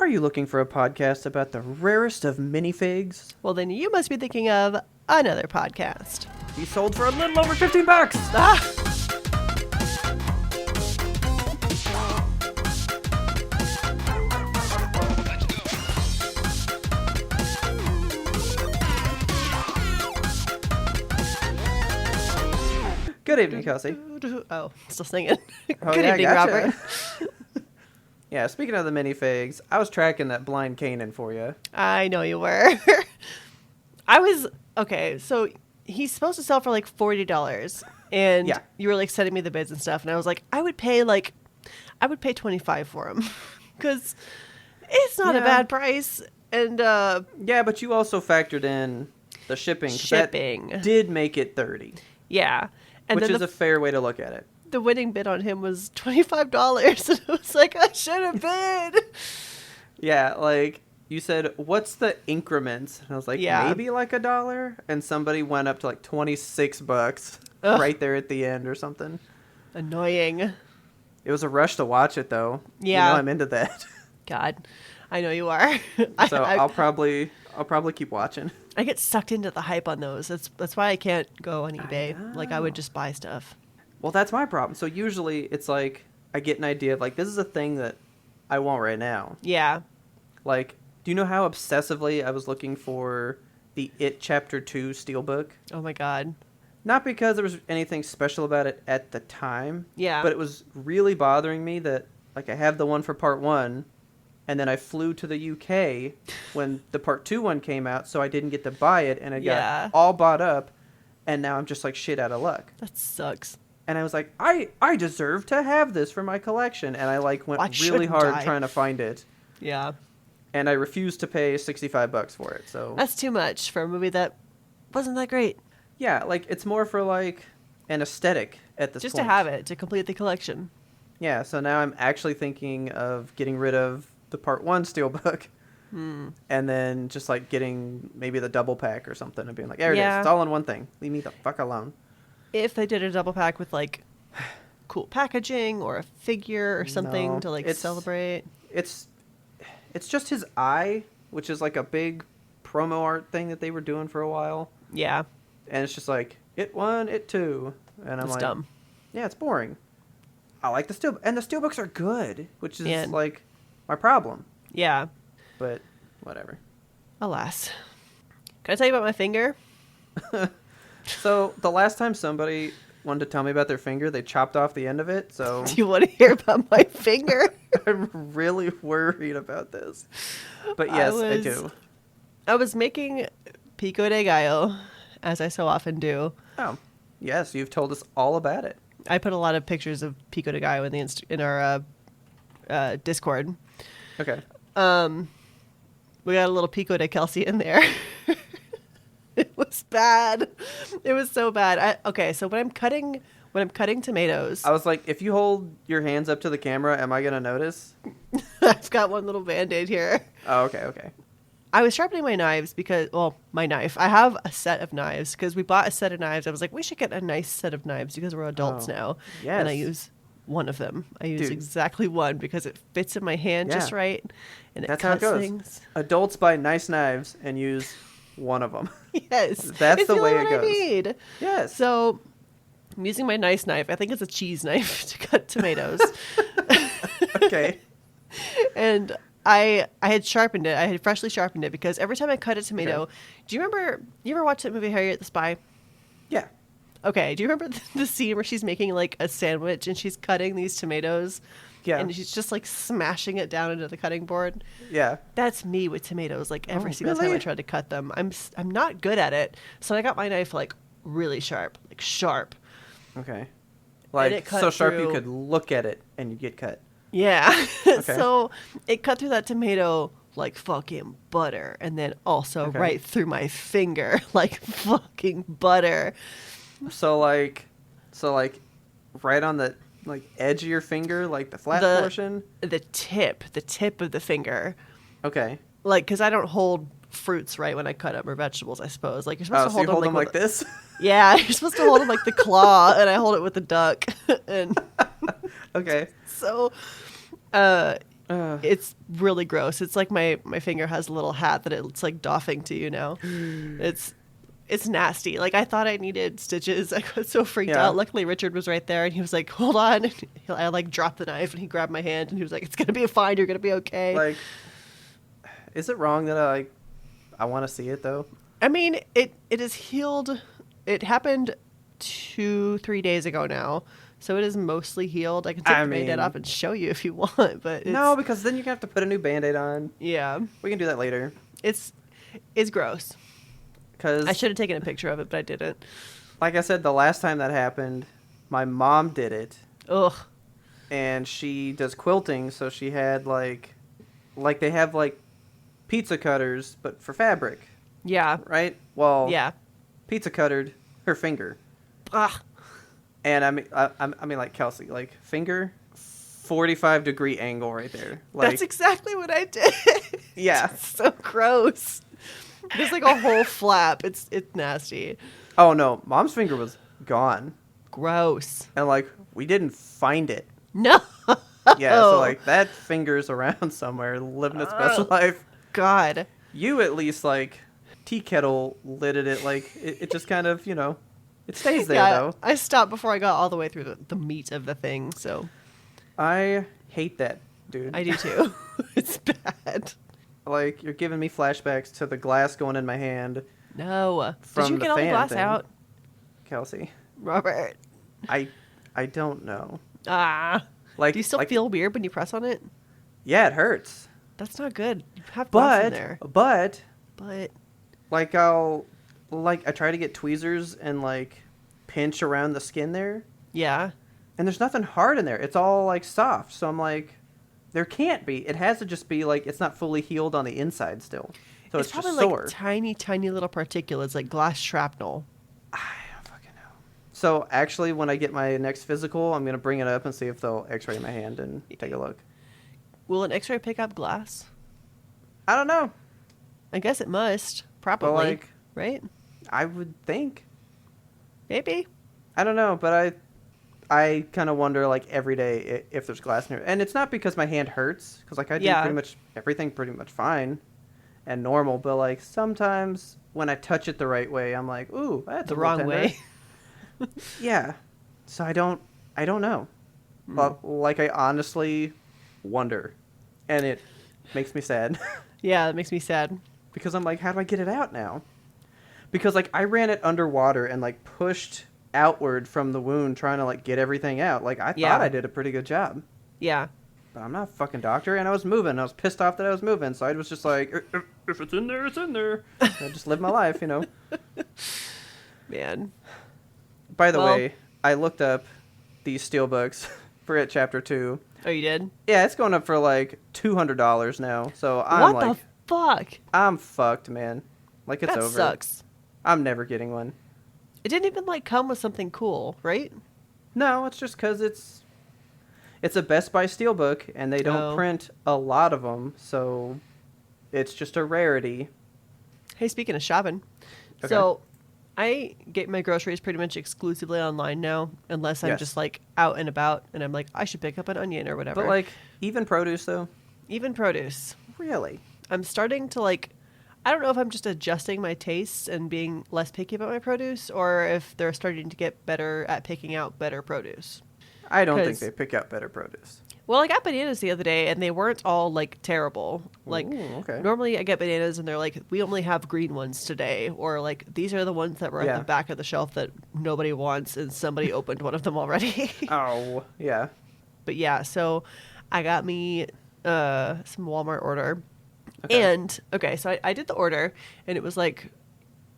Are you looking for a podcast about the rarest of minifigs? Well, then you must be thinking of another podcast. He sold for a little over $15. Ah! Good evening, Kelsey. Oh, still singing. Oh, Good yeah, evening, gotcha. Robert. Yeah, speaking of the minifigs, I was tracking that blind Kanan for you. I know you were. Okay, so he's supposed to sell for like $40. And Yeah. you were like sending me the bids and stuff. And I was like, I would pay $25 for him. Because it's not a Yeah. bad price. And Yeah, but you also factored in the shipping. 'Cause shipping. That did make it 30, Yeah. And which then is a fair way to look at it. the winning bid on him was $25. And I was like, I should have bid. Yeah, like you said, what's the increments? And I was like, Yeah. maybe like $1. And somebody went up to like $26 Ugh. right there at the end or something. Annoying. It was a rush to watch it though. Yeah. You know I'm into that. God, I know you are. So I'll probably keep watching. I get sucked into the hype on those. That's why I can't go on eBay. Like I would know. just buy stuff. Well, that's my problem. So usually it's like I get an idea of like this is a thing that I want right now. Yeah. Like, do you know how obsessively I was looking for the It Chapter 2 Steelbook? Oh my God. Not because there was anything special about it at the time. Yeah. But it was really bothering me that like I have the one for part 1 and then I flew to the UK when the part 2 one came out, so I didn't get to buy it and it Yeah. got all bought up and now I'm just like shit out of luck. That sucks. And I was like, I deserve to have this for my collection. And I like went I really shouldn't hard die. trying to find it. Yeah. And I refused to pay $65 for it. So That's too much for a movie that wasn't that great. yeah, like it's more for like an aesthetic at this Just point. to have it, to complete the collection. Yeah, so now I'm actually thinking of getting rid of the part 1 steelbook. And then just like getting maybe the double pack or something and being like, there it is. Yeah. It's all in one thing. Leave me the fuck alone. If they did a double pack with like cool packaging or a figure or something No, to like it's- celebrate. It's just his eye, which is like a big promo art thing that they were doing for a while. Yeah. And it's just like, it 1, it 2. And I'm It's like, dumb. yeah, it's boring. I like the steel, and the steelbooks are good, which is And- like my problem. Yeah. But whatever. Alas. Can I tell you about my finger? So the last time somebody wanted to tell me about their finger, they chopped off the end of it. So Do you want to hear about my finger? I'm really worried about this. But yes, I do. I was making Pico de Gallo, as I so often do. Oh, yes, you've told us all about it. I put a lot of pictures of Pico de Gallo in our Discord. Okay. We got a little Pico de Kelsey in there. It was bad. It was so bad. Okay, so when I'm cutting tomatoes, I was like, if you hold your hands up to the camera, am I going to notice? I've got one little Band-Aid here. Oh, okay. I was sharpening my knives because, well, my knife. I have a set of knives because we bought a set of knives. I was like, we should get a nice set of knives because we're adults Oh, now. yes. And I use one of them. I use Dude. exactly one because it fits in my hand just Yeah. right. And it That's how it cuts goes. things. Adults buy nice knives and use one of them. Yes. That's it's the way only it one I goes. need. Yes. So I'm using my nice knife. I think it's a cheese knife to cut tomatoes. Okay. And I had sharpened it. I had freshly sharpened it because every time I cut a tomato, Okay. do you ever watch that movie Harriet the Spy? Yeah. Okay, do you remember the scene where she's making like a sandwich and she's cutting these tomatoes? Yeah. And she's just like smashing it down into the cutting board. Yeah. That's me with tomatoes. Like every Oh, single time I really? try to cut them, I'm not good at it. So I got my knife like really sharp, like sharp. Okay. Like, it cut so sharp you through- could look at it and you get cut. Yeah. Okay. So it cut through that tomato like fucking butter, and then also Okay. right through my finger like fucking butter. So like right on the like edge of your finger, like the flat portion. The tip of the finger. Okay. Like, because I don't hold fruits right when I cut them, or vegetables, I suppose. Like, you're supposed Oh, to so hold you hold them with like this? Yeah, you're supposed to hold them like the claw, and I hold it with the duck. And Okay. so, It's really gross. It's like my finger has a little hat that it's like doffing to you now. It's nasty. Like, I thought I needed stitches. I got so freaked out. Luckily, Richard was right there, and he was like, hold on. And I, like, dropped the knife, and he grabbed my hand, and he was like, it's going to be fine. You're going to be okay. Like, is it wrong that I want to see it, though? I mean, it is healed. It happened 2-3 days ago now, so it is mostly healed. I can take the Band-Aid off and show you if you want, but no, because then you're going to have to put a new Band-Aid on. Yeah. We can do that later. It's gross. I should have taken a picture of it, but I didn't. Like I said, the last time that happened, my mom did it. Ugh. And she does quilting, so she had like they have like pizza cutters, but for fabric. Yeah. Right? Well, yeah. Pizza cuttered her finger. Ugh. And I mean like Kelsey, like finger 45-degree angle right there. Like, that's exactly what I did. Yeah. It's so gross. There's like a whole flap. It's nasty. Oh no, Mom's finger was gone. Gross. And like we didn't find it. No. Yeah, so like that finger's around somewhere living its best life. God. You at least like tea kettle lidded it, like it just kind of, it stays there though. I stopped before I got all the way through the meat of the thing, so I hate that, dude. I do too. It's bad. Like, you're giving me flashbacks to the glass going in my hand. No. From did you get all the glass out? Kelsey. Robert. I don't know. Like, do you still feel weird when you press on it? Yeah, it hurts. That's not good. You have glass in there. But like I try to get tweezers and like pinch around the skin there. Yeah. And there's nothing hard in there. It's all like soft. So I'm like, there can't be. It has to just be like it's not fully healed on the inside still. So it's probably just sore. Like tiny little particulates, like glass shrapnel. I don't fucking know. So actually, when I get my next physical, I'm gonna bring it up and see if they'll X-ray my hand and take a look. Will an X-ray pick up glass? I don't know. I guess it must. Probably. Right? I would think. Maybe. I don't know, but I kind of wonder, like, every day if there's glass in here. And it's not because my hand hurts, because, like, I do pretty much everything pretty much fine and normal. But, like, sometimes when I touch it the right way, I'm like, ooh, that's the wrong way. Yeah. So I don't know. But, like, I honestly wonder. And it makes me sad. Yeah, it makes me sad. Because I'm like, how do I get it out now? Because, like, I ran it underwater and, like, pushed outward from the wound trying to like get everything out. Like I thought I did a pretty good job. Yeah. But I'm not a fucking doctor and I was moving. I was pissed off that I was moving. So I was just like, if it's in there, it's in there. I just live my life, Man. By the way, I looked up these steelbooks for it chapter 2. Oh, you did? Yeah, it's going up for like $200 now. So I'm what the fuck? I'm fucked, man. Like it's over. That sucks. I'm never getting one. It didn't even like come with something cool, right? No, it's just because it's a Best Buy steelbook and they don't print a lot of them, so it's just a rarity. Hey, speaking of shopping, so I get my groceries pretty much exclusively online now, unless I'm just like out and about and I'm like, I should pick up an onion or whatever. But like, even produce though? Even produce. Really? I'm starting to like, I don't know if I'm just adjusting my tastes and being less picky about my produce, or if they're starting to get better at picking out better produce. I don't think they pick out better produce. Well, I got bananas the other day, and they weren't all, like, terrible. Like, normally I get bananas, and they're like, we only have green ones today. Or, like, these are the ones that were at the back of the shelf that nobody wants, and somebody opened one of them already. Oh, yeah. But, yeah, so I got me some Walmart order. And, so I did the order, and it was like,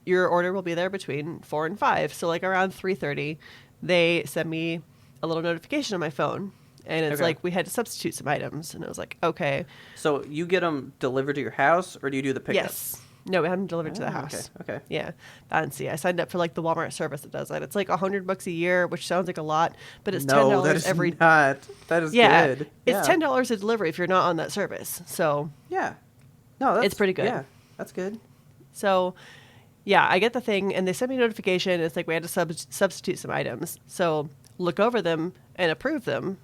your order will be there between 4 and 5. So, like, around 3:30, they sent me a little notification on my phone. And it's like, we had to substitute some items. And I was like, okay. So you get them delivered to your house, or do you do the pickup? Yes. No, we had them delivered to the house. Okay. Yeah. Fancy. I signed up for, like, the Walmart service that does that. It's like $100 a year, which sounds like a lot, but it's $10 that is every... not. That is good. It's $10 a delivery if you're not on that service. So... Yeah. No, it's pretty good. Yeah, that's good. So... Yeah, I get the thing, and they send me a notification. It's like we had to substitute some items. So look over them and approve them.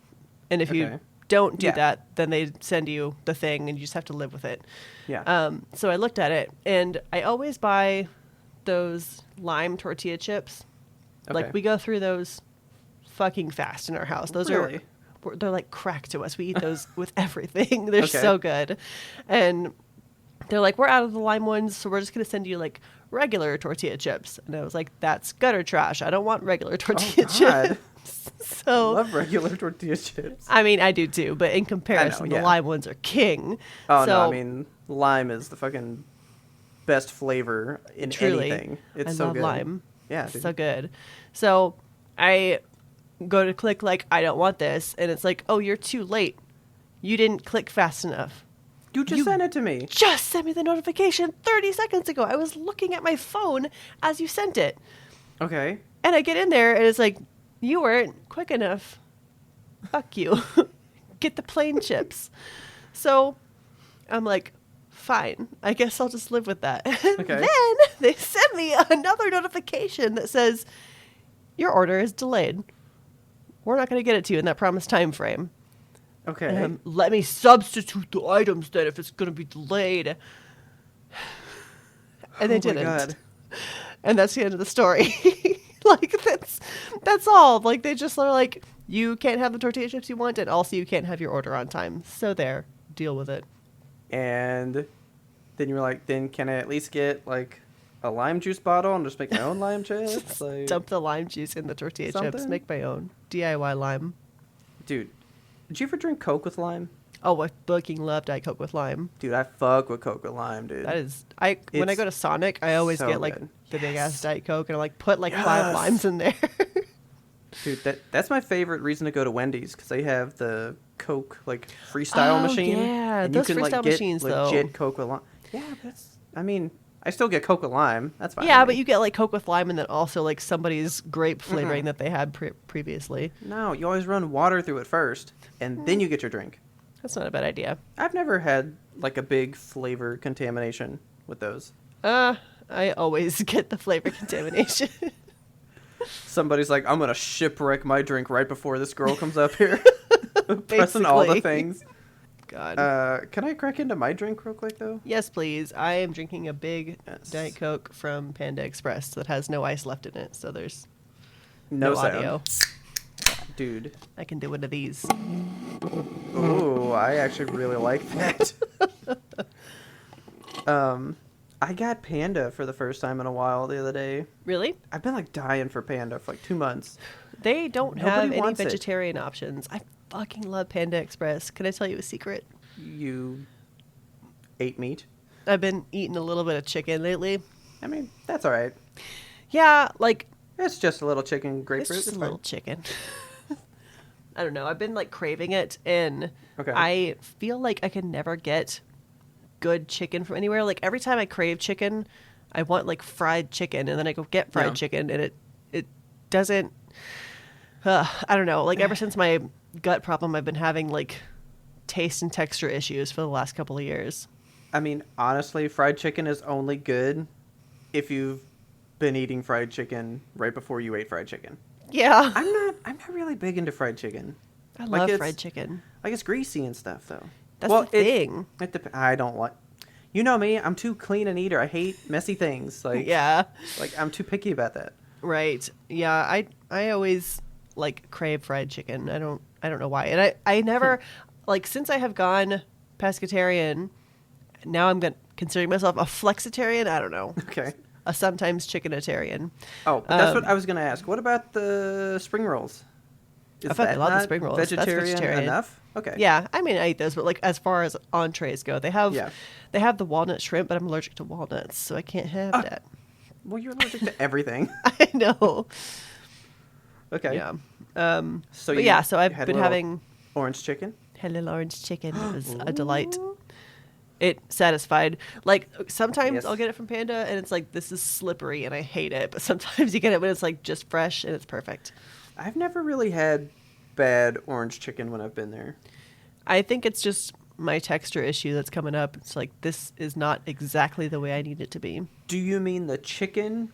And if you don't do that, then they send you the thing and you just have to live with it. Yeah. So I looked at it, and I always buy those lime tortilla chips. Okay. Like, we go through those fucking fast in our house. Those Really? they're like crack to us. We eat those with everything. They're Okay. so good. And they're like, we're out of the lime ones, so we're just going to send you like regular tortilla chips. And I was like, that's gutter trash. I don't want regular tortilla chips. So I love regular tortilla chips. I mean, I do too, but in comparison, the lime ones are king. Oh, so, no, I mean, lime is the fucking best flavor in anything. It's I so love good. lime. Yeah, it's dude. so good. So I go to click like, I don't want this, and it's like, oh, you're too late. You didn't click fast enough. You just sent it to me. Just sent me the notification 30 seconds ago. I was looking at my phone as you sent it. Okay. And I get in there, and it's like, you weren't quick enough. Fuck you. Get the plain chips. So I'm like, fine. I guess I'll just live with that. And Okay. then they send me another notification that says, your order is delayed. We're not going to get it to you in that promised time frame. Okay. Let me substitute the items then if it's going to be delayed. And they didn't. God. And that's the end of the story. Like, that's all. Like, they just are like, you can't have the tortilla chips you want, and also you can't have your order on time. So there. Deal with it. And then you were like, then can I at least get, like, a lime juice bottle and just make my own lime chips? Like, Dump the lime juice in the tortilla chips. something? Make my own. DIY lime. Dude, did you ever drink Coke with lime? Oh, I fucking love Diet Coke with lime. Dude, I fuck with Coke with lime, dude. That is, when I It's go to Sonic, I always so get like good. the big ass Diet Coke, and I like put like Yes. 5 limes in there. Dude, that's my favorite reason to go to Wendy's, because they have the Coke, like, freestyle machine. Yeah, and those you can, freestyle like, get machines, legit though. Coke with lime. Yeah, but that's, I mean, I still get Coke with lime. That's fine. Yeah, with but me. you get like Coke with lime, and then also like somebody's grape flavoring that they had previously. No, you always run water through it first, and then you get your drink. That's not a bad idea. I've never had, like, a big flavor contamination with those. I always get the flavor contamination. Somebody's like, I'm going to shipwreck my drink right before this girl comes up here. Pressing all the Basically. things. God. Can I crack into my drink real quick, though? Yes, please. I am drinking a big Yes. Diet Coke from Panda Express that has no ice left in it, so there's No sound. audio. Dude. I can do one of these. Ooh, I actually really like that. I got Panda for the first time in a while the other day. Really? I've been, like, dying for Panda for, like, 2 months. They don't Nobody have any wants it. vegetarian options. I fucking love Panda Express. Can I tell you a secret? You ate meat? I've been eating a little bit of chicken lately. I mean, that's all right. Yeah, like, It's just a little chicken it's grapefruit. just a It's little fine. chicken. I don't know. I've been, like, craving it, and Okay. I feel like I can never get good chicken from anywhere. Like, every time I crave chicken, I want, like, fried chicken, and then I go get fried Yeah. chicken, and it doesn't... I don't know. Like, ever since my gut problem, I've been having, like, taste and texture issues for the last couple of years. I mean, honestly, fried chicken is only good if you've been eating fried chicken right before you ate fried chicken. Yeah. I'm not really big into fried chicken. I Like, love it's- fried chicken. Like, it's greasy and stuff, though. That's the thing. I don't like... You know me, I'm too clean an eater. I hate messy things. Like, Yeah. Like, I'm too picky about that. Right. Yeah. I always like crave fried chicken. I don't know why. And I never like, since I have gone pescatarian, now I'm considering myself a flexitarian. I don't know. Okay. A sometimes chickenitarian. Oh, but that's what I was going to ask. What about the spring rolls? Is I fucking love the not spring rolls. That's Vegetarian, vegetarian. enough? Okay. Yeah, I mean, I eat those, but like as far as entrees go, they have the walnut shrimp, but I'm allergic to walnuts, so I can't have that. Well, you're allergic to everything. I know. Okay. Yeah. So but you so I've had been a little having orange chicken. had a little orange chicken. It was a delight. It satisfied. Like, sometimes Yes. I'll get it from Panda and it's like, this is slippery and I hate it. But sometimes you get it when it's like just fresh and it's perfect. I've never really had bad orange chicken when I've been there. I think it's just my texture issue that's coming up. It's like, this is not exactly the way I need it to be. Do you mean the chicken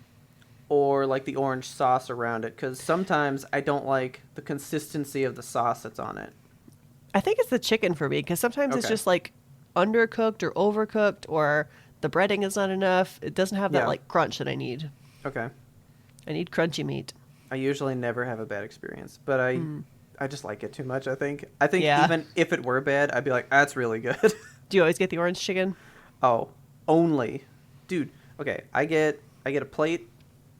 or like the orange sauce around it? Because sometimes I don't like the consistency of the sauce that's on it. I think it's the chicken for me because sometimes it's just like undercooked or overcooked, or the breading is not enough. It doesn't have that like crunch that I need. Okay. I need crunchy meat. I usually never have a bad experience, but I just like it too much, I think. I think even if it were bad, I'd be like, that's really good. Do you always get the orange chicken? Oh, only. Dude, okay, I get a plate,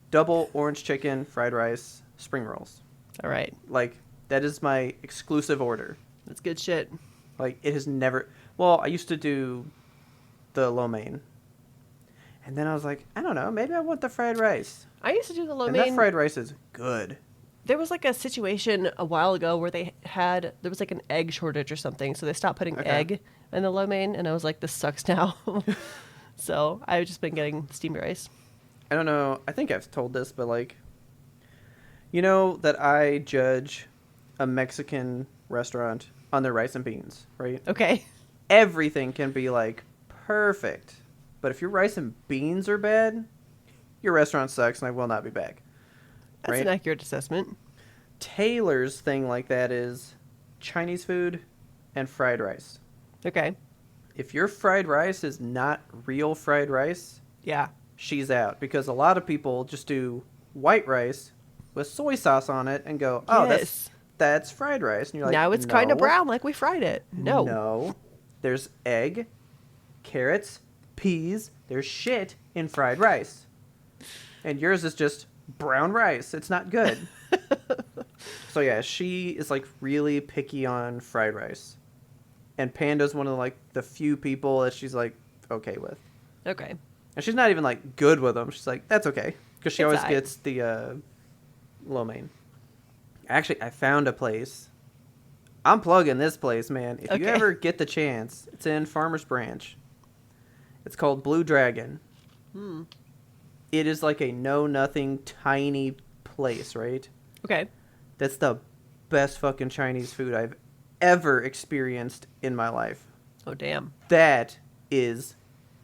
double orange chicken, fried rice, spring rolls. All right. Like, that is my exclusive order. That's good shit. Like, it has never... Well, I used to do the lo mein. And then I was like, I don't know, maybe I want the fried rice. I used to do the lo mein. And that fried rice is good. There was like a situation a while ago where there was like an egg shortage or something, so they stopped putting egg in the lo mein, and I was like, this sucks now. So I've just been getting steamed rice. I don't know, I think I've told this, but like, you know that I judge a Mexican restaurant on their rice and beans, right? Okay. Everything can be like perfect, but if your rice and beans are bad, your restaurant sucks and I will not be back. That's an accurate assessment. Taylor's thing like that is Chinese food and fried rice. Okay. If your fried rice is not real fried rice, she's out. Because a lot of people just do white rice with soy sauce on it and go, oh, that's fried rice. And you're like, now it's kind of brown like we fried it. No. There's egg, carrots, peas. There's shit in fried rice. And yours is just brown rice. It's not good. So yeah, she is like really picky on fried rice. And Panda's one of like the few people that she's like okay with. Okay. And she's not even like good with them. She's like, that's okay. Because she always gets the lo mein. Actually, I found a place. I'm plugging this place, man. If you ever get the chance, it's in Farmers Branch. It's called Blue Dragon. It is like a know-nothing tiny place, right? Okay. That's the best fucking Chinese food I've ever experienced in my life. Oh, damn. That is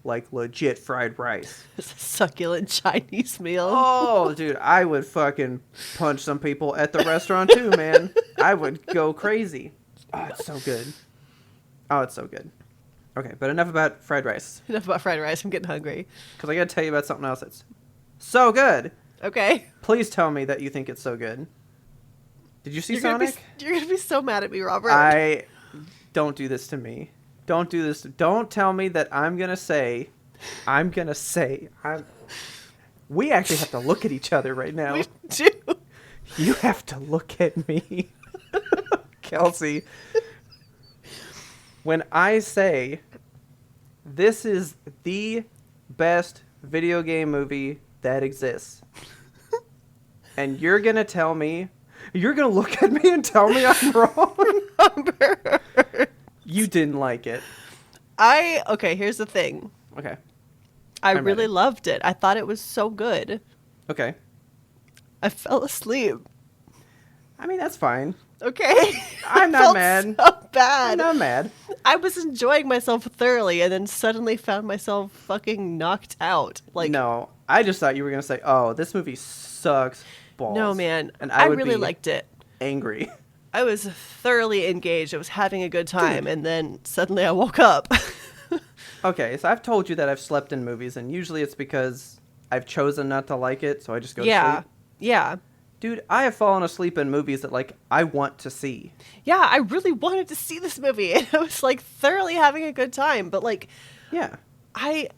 like legit fried rice. It's a succulent Chinese meal. Oh, dude, I would fucking punch some people at the restaurant too, man. I would go crazy. Oh, it's so good. Oh, it's so good. Okay, but enough about fried rice. Enough about fried rice. I'm getting hungry. Because I got to tell you about something else that's so good. Okay. Please tell me that you think it's so good. Did you see Sonic? You're going to be so mad at me, Robert. Don't do this to me. Don't do this. Don't tell me that I'm going to say. We actually have to look at each other right now. We do. You have to look at me. Kelsey. When I say this is the best video game movie that exists, and you're going to tell me, you're going to look at me and tell me I'm wrong? You didn't like it. Okay, here's the thing. Okay. I really loved it. I thought it was so good. Okay. I fell asleep. I mean, that's fine. Okay. I'm not mad. So bad. I'm not mad. I was enjoying myself thoroughly and then suddenly found myself fucking knocked out. Like, no, I just thought you were going to say, oh, this movie sucks balls. No, man. And I really liked it. Angry. I was thoroughly engaged. I was having a good time. Dude. And then suddenly I woke up. Okay, so I've told you that I've slept in movies, and usually it's because I've chosen not to like it, so I just go to sleep. Yeah. Dude, I have fallen asleep in movies that, like, I want to see. Yeah, I really wanted to see this movie, and I was, like, thoroughly having a good time, but, like... Yeah. I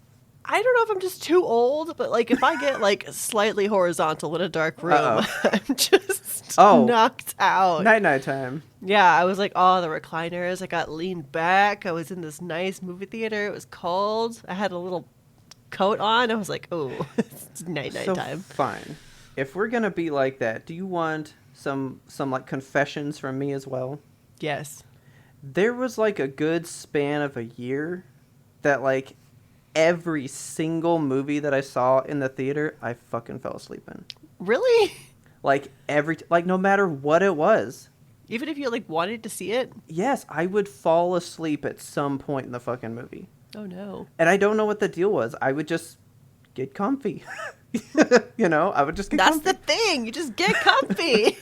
don't know if I'm just too old, but, like, if I get, like, slightly horizontal in a dark room, I'm just knocked out. Night time. Yeah, I was like, the recliners. I got leaned back. I was in this nice movie theater. It was cold. I had a little coat on. I was like, it's night time. Fine. If we're going to be like that, do you want some like confessions from me as well? Yes. There was like a good span of a year that like every single movie that I saw in the theater, I fucking fell asleep in. Really? Like no matter what it was. Even if you like wanted to see it? Yes, I would fall asleep at some point in the fucking movie. Oh no. And I don't know what the deal was. I would just get comfy. I would just get comfy. That's the thing. You just get comfy.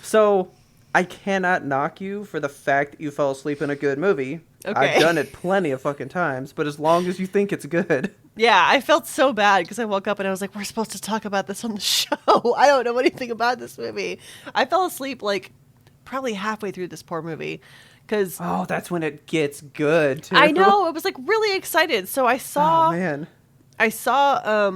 So, I cannot knock you for the fact that you fell asleep in a good movie. Okay. I've done it plenty of fucking times, but as long as you think it's good. Yeah, I felt so bad because I woke up and I was like, we're supposed to talk about this on the show. I don't know anything about this movie. I fell asleep like probably halfway through this poor movie. Oh, that's when it gets good, too. I know. I was like really excited. So I saw... Oh, man. I saw...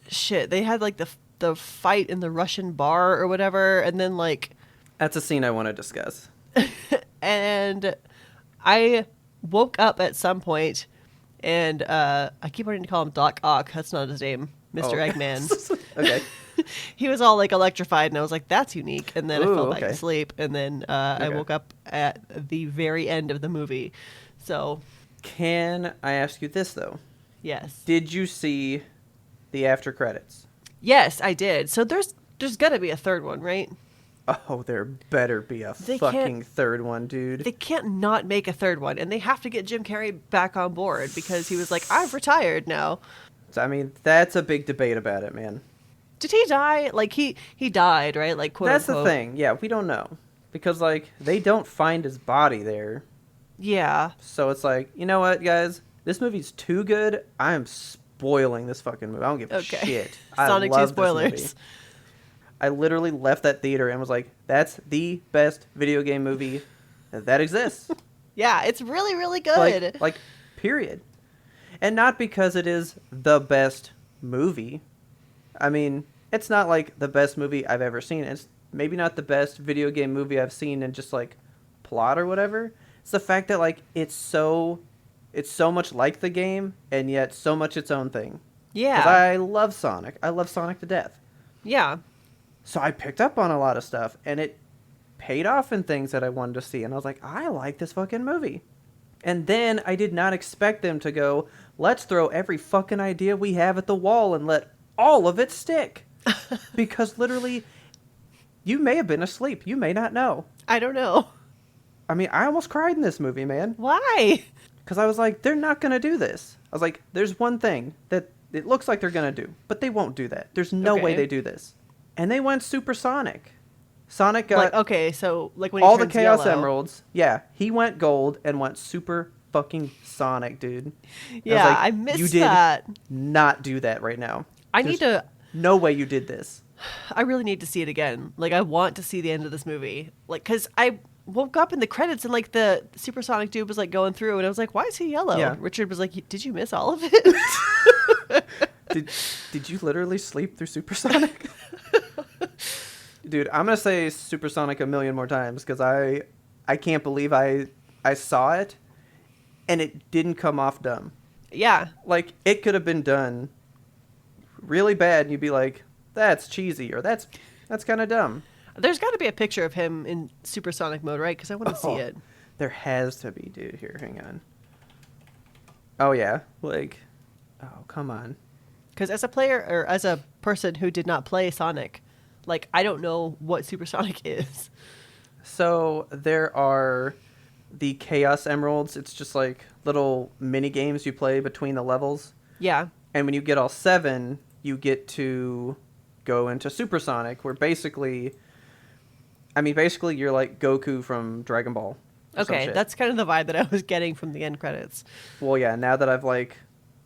shit, they had like the fight in the Russian bar or whatever. And then like... That's a scene I want to discuss. And I woke up at some point, and I keep wanting to call him Doc Ock. That's not his name. Mr. Eggman. Okay. He was all like electrified, and I was like, that's unique. And then I fell back okay. to sleep, and then I woke up at the very end of the movie. So. Can I ask you this, though? Yes. Did you see the after credits? Yes, I did. So there's got to be a third one, right? Oh, there better be a fucking third one, dude. They can't not make a third one, and they have to get Jim Carrey back on board because he was like, I've retired now. So, I mean, that's a big debate about it, man. Did he die? Like, he died, right? Like, quote That's unquote. the thing. Yeah, we don't know. Because, like, they don't find his body there. Yeah. So it's like, you know what, guys? This movie's too good. I am spoiling this fucking movie. I don't give a shit. Sonic 2 spoilers. This movie. I literally left that theater and was like, that's the best video game movie that exists. Yeah, it's really, really good. Like, period. And not because it is the best movie. I mean, it's not like the best movie I've ever seen. It's maybe not the best video game movie I've seen in just like plot or whatever. It's the fact that like it's so much like the game and yet so much its own thing. Yeah. Because I love Sonic. I love Sonic to death. Yeah. So I picked up on a lot of stuff, and it paid off in things that I wanted to see. And I was like, I like this fucking movie. And then I did not expect them to go, let's throw every fucking idea we have at the wall and let all of it stick. Because literally, you may have been asleep. You may not know. I don't know. I mean, I almost cried in this movie, man. Why? Because I was like, they're not going to do this. I was like, there's one thing that it looks like they're going to do, but they won't do that. There's no way they do this. And they went supersonic. Sonic got so like when all he the Chaos yellow. Emeralds. Yeah, he went gold and went super fucking Sonic, dude. Yeah, I missed you did that. Not do that right now. There's no way you did this. I really need to see it again. Like, I want to see the end of this movie. Like, because I woke up in the credits and like the supersonic dude was like going through, and I was like, why is he yellow? Yeah. Richard was like, did you miss all of it? Did you literally sleep through Supersonic? Dude, I'm gonna say Supersonic a million more times because I can't believe I saw it and it didn't come off dumb. Yeah. Like, it could have been done really bad and you'd be like, that's cheesy or that's kind of dumb. There's got to be a picture of him in supersonic mode, right? Because I want to see it. There has to be, dude. Here, hang on. Oh, yeah. Like, oh, come on. Because as a player, or as a person who did not play Sonic, like, I don't know what Supersonic is. So, there are the Chaos Emeralds. It's just, like, little mini games you play between the levels. Yeah. And when you get all 7, you get to go into Supersonic, where basically you're like Goku from Dragon Ball. Okay, that's kind of the vibe that I was getting from the end credits. Well, yeah, now that I've, like,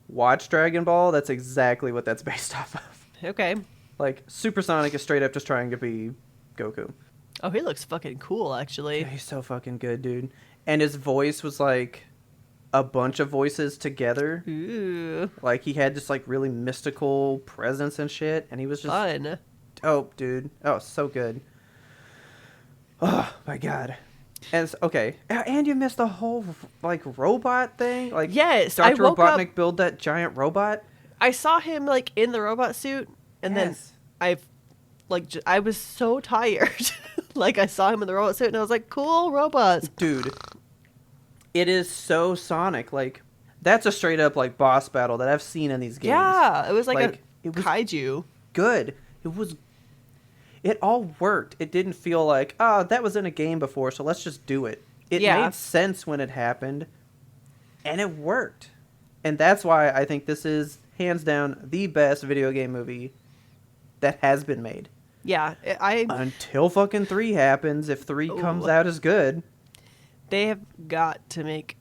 watched Dragon Ball, that's exactly what that's based off of. Okay. Like, Supersonic is straight up just trying to be Goku. Oh, he looks fucking cool, actually. Yeah, he's so fucking good, dude. And his voice was, like, a bunch of voices together. Ooh. Like, he had this, like, really mystical presence and shit, and he was just... Fun. Dope, dude. Oh, so good. Oh, my God. And and you missed the whole like robot thing. Like, yes, Dr. I woke Robotnik up, build that giant robot. I saw him like in the robot suit, and then I was so tired. Like, I saw him in the robot suit, and I was like, "Cool robots, dude." It is so Sonic. Like, that's a straight up like boss battle that I've seen in these games. Yeah, it was like it was kaiju. Good. It all worked. It didn't feel like, oh, that was in a game before, so let's just do it. It made sense when it happened, and it worked. And that's why I think this is, hands down, the best video game movie that has been made. Yeah, until fucking 3 happens. If 3 comes out as good, they have got to make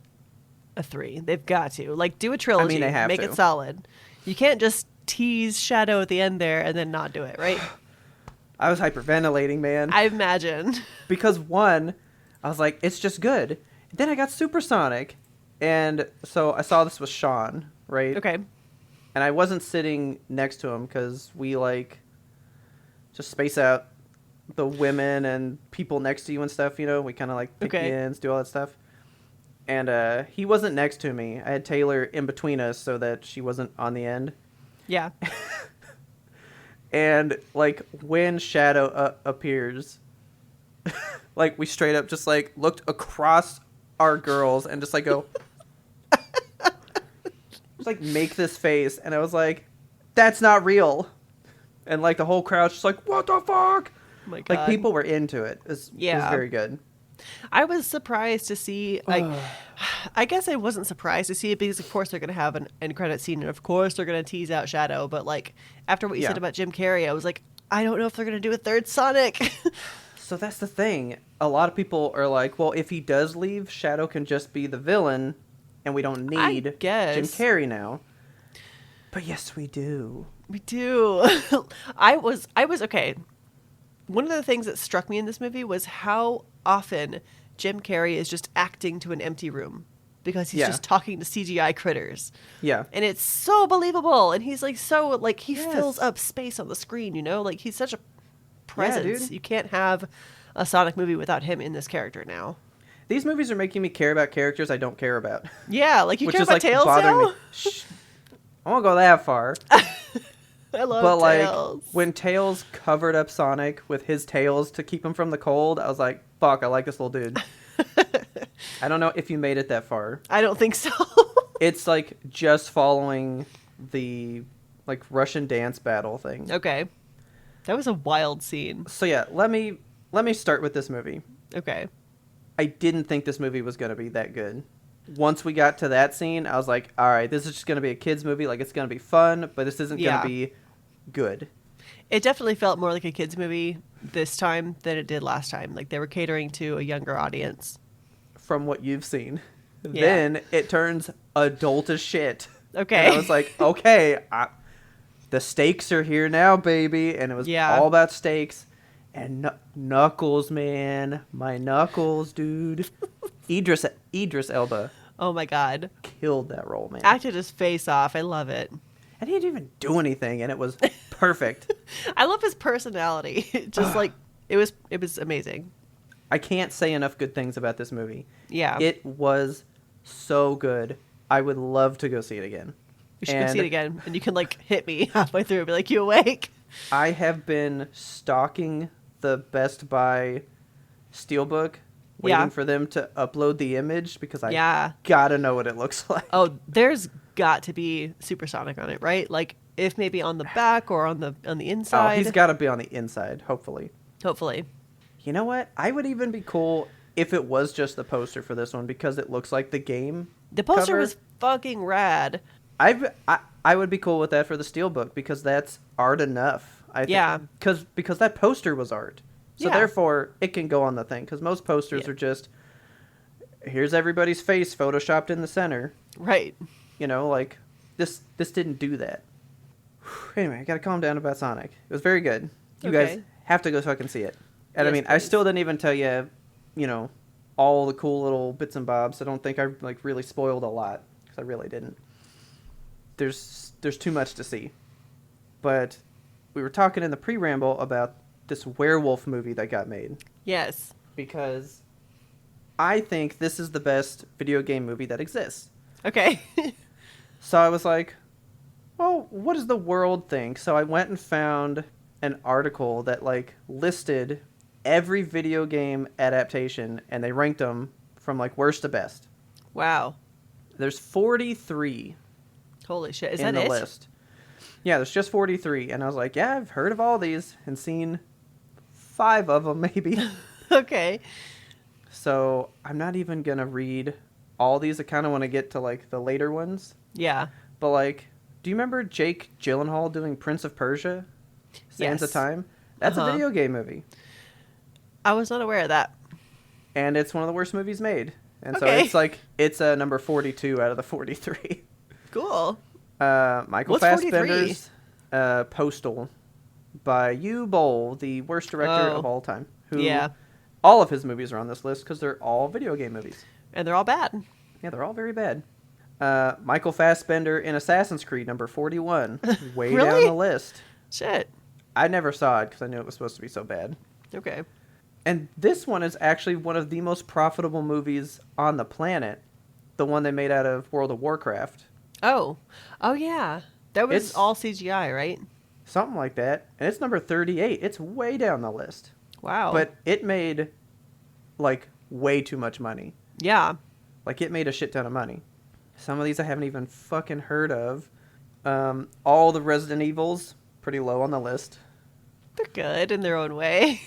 a 3. They've got to like do a trilogy. I mean, they have make to. It solid. You can't just tease Shadow at the end there and then not do it, right? I was hyperventilating, man. I imagine. Because 1, I was like, it's just good. Then I got supersonic, and so I saw this with Sean, right? Okay. And I wasn't sitting next to him because we like just space out the women and people next to you and stuff, you know? We kind of like pick the ends, do all that stuff. And he wasn't next to me. I had Taylor in between us so that she wasn't on the end. Yeah. And like when Shadow appears, like we straight up just like looked across our girls and just like go, just like make this face. And I was like, that's not real. And like the whole crowd's just like, what the fuck? Oh my God. Like people were into it. It was very good. I was surprised to see, like, I guess I wasn't surprised to see it because, of course, they're going to have an end credit scene, and of course they're going to tease out Shadow. But like, after what you said about Jim Carrey, I was like, I don't know if they're going to do a third Sonic. So that's the thing. A lot of people are like, well, if he does leave, Shadow can just be the villain, and we don't need Jim Carrey now. But yes, we do. We do. I was okay. One of the things that struck me in this movie was how often Jim Carrey is just acting to an empty room because he's just talking to CGI critters. Yeah. And it's so believable. And he's like, so like he fills up space on the screen, you know, like he's such a presence. Yeah, dude. You can't have a Sonic movie without him in this character now. These movies are making me care about characters I don't care about. Yeah. Like you which care is about like Tails bothering now? me. I won't go that far. I love but Tails. Like when Tails covered up Sonic with his tails to keep him from the cold, I was like, fuck, I like this little dude. I don't know if you made it that far. I don't think so. It's like just following the like Russian dance battle thing. Okay. That was a wild scene. So yeah, let me start with this movie. Okay. I didn't think this movie was going to be that good. Once we got to that scene, I was like, all right, this is just going to be a kid's movie. Like, it's going to be fun, but this isn't going to be good. It definitely felt more like a kid's movie this time than it did last time. Like, they were catering to a younger audience. From what you've seen. Yeah. Then it turns adult as shit. Okay. And I was like, okay, the stakes are here now, baby. And it was all about stakes. And Knuckles, man. My Knuckles, dude. Idris Elba. Oh my God. Killed that role, man. Acted his face off. I love it. And he didn't even do anything, and it was perfect. I love his personality. Just like, it was amazing. I can't say enough good things about this movie. Yeah. It was so good. I would love to go see it again. We should go see it again, and you can like hit me halfway through and be like, you awake? I have been stalking the Best Buy Steelbook, waiting for them to upload the image because I gotta know what it looks like. Oh, there's got to be Supersonic on it, right? Like if maybe on the back or on the inside. Oh, he's got to be on the inside, hopefully. Hopefully. You know what? I would even be cool if it was just the poster for this one because it looks like the game. The poster cover. was fucking rad. I would be cool with that for the Steelbook because that's art enough. I think. Yeah. Because that poster was art. So therefore, it can go on the thing. Because most posters are just, here's everybody's face photoshopped in the center. Right. You know, like, this didn't do that. Anyway, I gotta calm down about Sonic. It was very good. You guys have to go fucking see it. And Yes, I mean, please. I still didn't even tell you, you know, all the cool little bits and bobs. I don't think I, like, really spoiled a lot. Because I really didn't. There's too much to see. But we were talking in the pre-ramble about this werewolf movie that got made. Yes. Because I think this is the best video game movie that exists. Okay. So I was like, well, what does the world think? So I went and found an article that like listed every video game adaptation and they ranked them from like worst to best. Wow. There's 43 Holy shit. Is in that the it? list. Yeah, there's just 43. And I was like, yeah, I've heard of all these and seen 5 of them maybe. Okay. So I'm not even going to read all these. I kind of want to get to like the later ones. Yeah. But like, do you remember Jake Gyllenhaal doing Prince of Persia? Sands of Yes. Time? That's a video game movie. I was not aware of that. And it's one of the worst movies made. And Okay. so it's like, it's a number 42 out of the 43. Cool. Michael Fassbender's Postal by Yu Boll, the worst director of all time. All of his movies are on this list because they're all video game movies. And they're all bad. Yeah, they're all very bad. Michael Fassbender in Assassin's Creed, number 41. Way Really? down the list. Shit. I never saw it because I knew it was supposed to be so bad. Okay. And this one is actually one of the most profitable movies on the planet. The one they made out of World of Warcraft. Oh. Oh, yeah. That was all CGI, right? Something like that. And it's number 38. It's way down the list. Wow. But it made, like, way too much money. Yeah. Like, it made a shit ton of money. Some of these I haven't even fucking heard of. All the Resident Evils, pretty low on the list. They're good in their own way.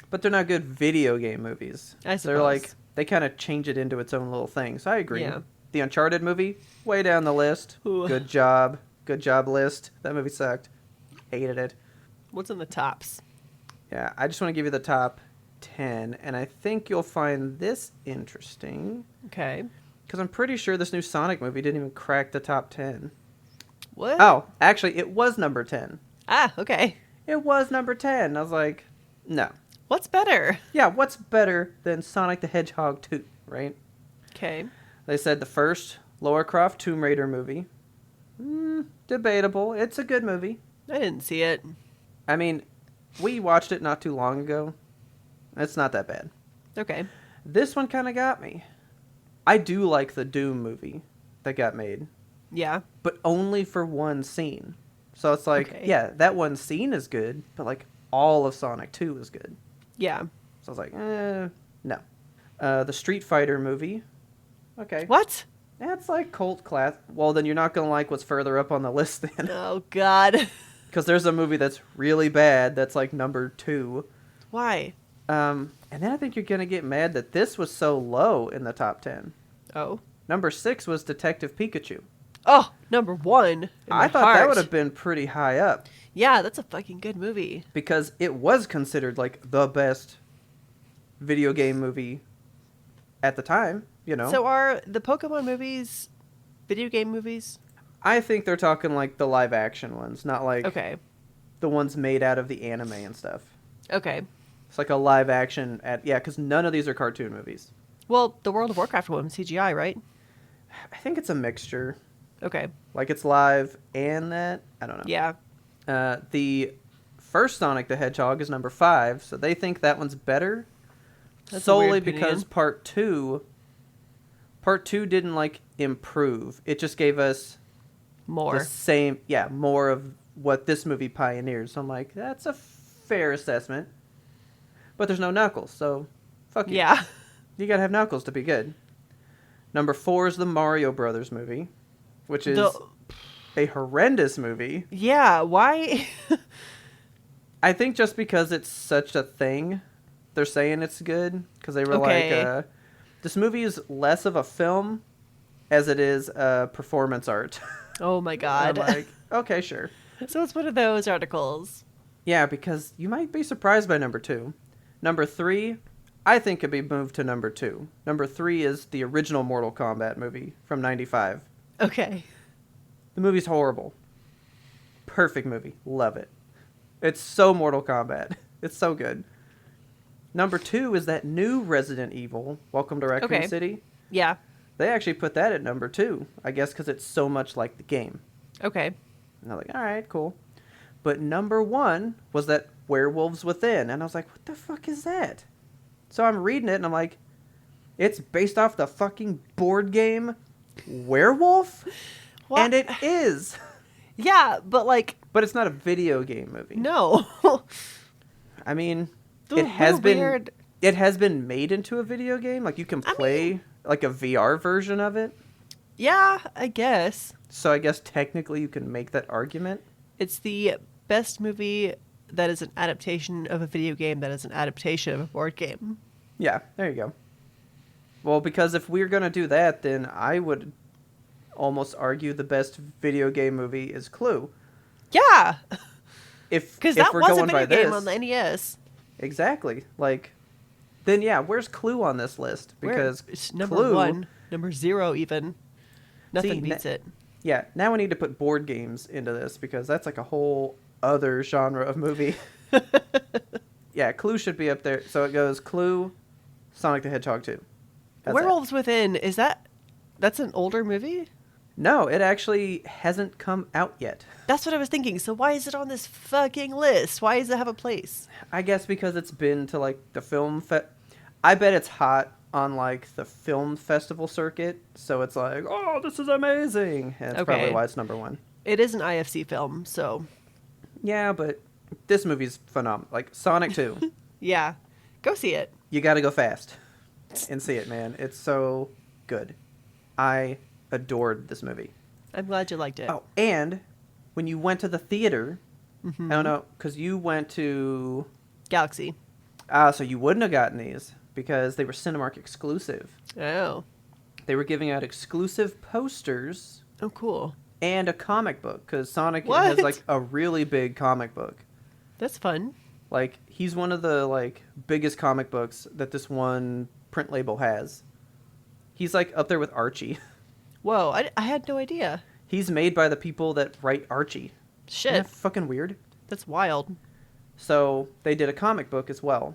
But they're not good video game movies. I suppose. They're like, they kind of change it into its own little thing. So I agree. Yeah. The Uncharted movie, way down the list. Ooh. Good job. Good job list. That movie sucked. Hated it. What's in the tops? Yeah, I just want to give you the top 10, and I think you'll find this interesting. Okay. Because I'm pretty sure this new Sonic movie didn't even crack the top 10. What? Oh, actually, it was number 10. Ah, okay. It was number 10. I was like, no. What's better? Yeah, what's better than Sonic the Hedgehog 2, right? Okay. They said the first Lara Croft Tomb Raider movie. Debatable. It's a good movie. I didn't see it. I mean, we watched it not too long ago. It's not that bad. Okay. This one kind of got me. I do like the Doom movie that got made. Yeah. But only for one scene. So it's like, yeah, that one scene is good, but like all of Sonic 2 is good. Yeah. So I was like, no. The Street Fighter movie. Okay. What? That's like cult class. Well, then you're not going to like what's further up on the list then. Oh, God. Because there's a movie that's really bad that's like number 2. Why? And then I think you're going to get mad that this was so low in the top 10. Oh. Number 6 was Detective Pikachu. Oh, number 1. I thought that would have been pretty high up. Yeah, that's a fucking good movie. Because it was considered like the best video game movie at the time, you know. So are the Pokemon movies video game movies? I think they're talking like the live action ones, not like the ones made out of the anime and stuff. Okay. It's like a live action because none of these are cartoon movies. Well, the World of Warcraft one, CGI, right? I think it's a mixture. Okay. Like it's live and that. I don't know. Yeah. The first Sonic the Hedgehog is number 5, so they think that one's better. That's solely because part two didn't like improve. It just gave us more. The same, more of what this movie pioneered. So I'm like, that's a fair assessment. But there's no Knuckles, so fuck you. Yeah. You gotta have Knuckles to be good. Number 4 is the Mario Brothers movie, which is a horrendous movie. Yeah, why? I think just because it's such a thing, they're saying it's good. Because they were like, this movie is less of a film as it is performance art. Oh my God. I'm like, okay, sure. So it's one of those articles. Yeah, because you might be surprised by number 2. Number 3, I think could be moved to number 2. Number 3 is the original Mortal Kombat movie from '95. Okay. The movie's horrible. Perfect movie. Love it. It's so Mortal Kombat. It's so good. Number 2 is that new Resident Evil, Welcome to Raccoon City. Yeah. They actually put that at number 2, I guess because it's so much like the game. Okay. And they're like, all right, cool. But number 1 was that Werewolves Within. And I was like, what the fuck is that? So I'm reading it and I'm like, it's based off the fucking board game Werewolf? What? And it is. Yeah, but like... But it's not a video game movie. No. I mean, it has been made into a video game. Like, you can play like a VR version of it. Yeah, I guess. So I guess technically you can make that argument. It's the best movie that is an adaptation of a video game that is an adaptation of a board game. Yeah, there you go. Well, because if we're going to do that, then I would almost argue the best video game movie is Clue. Yeah. if that we're was going a by video game this, on the NES. exactly. Like, then yeah, where's Clue on this list? Because it's number Clue, 1, number 0 even. Nothing beats it. Yeah, now we need to put board games into this because that's like a whole other genre of movie. Yeah, Clue should be up there. So it goes Clue, Sonic the Hedgehog 2. Werewolves Within, that's an older movie? No, it actually hasn't come out yet. That's what I was thinking. So why is it on this fucking list? Why does it have a place? I guess because it's been to like the film I bet it's hot on like the film festival circuit, so it's like, oh, this is amazing, and that's probably why it's number 1. It is an IFC film, so yeah, but this movie's phenomenal. Like Sonic 2. Yeah, go see it. You got to go fast and see it, man. It's so good. I adored this movie. I'm glad you liked it. Oh, and when you went to the theater, I don't know, because you went to Galaxy. So you wouldn't have gotten these because they were Cinemark exclusive. Oh. They were giving out exclusive posters. Oh, cool. And a comic book, because Sonic has like a really big comic book. That's fun. Like, he's one of the like biggest comic books that this one print label has. He's like up there with Archie. Whoa, I had no idea. He's made by the people that write Archie. Shit. Isn't that fucking weird? That's wild. So they did a comic book as well.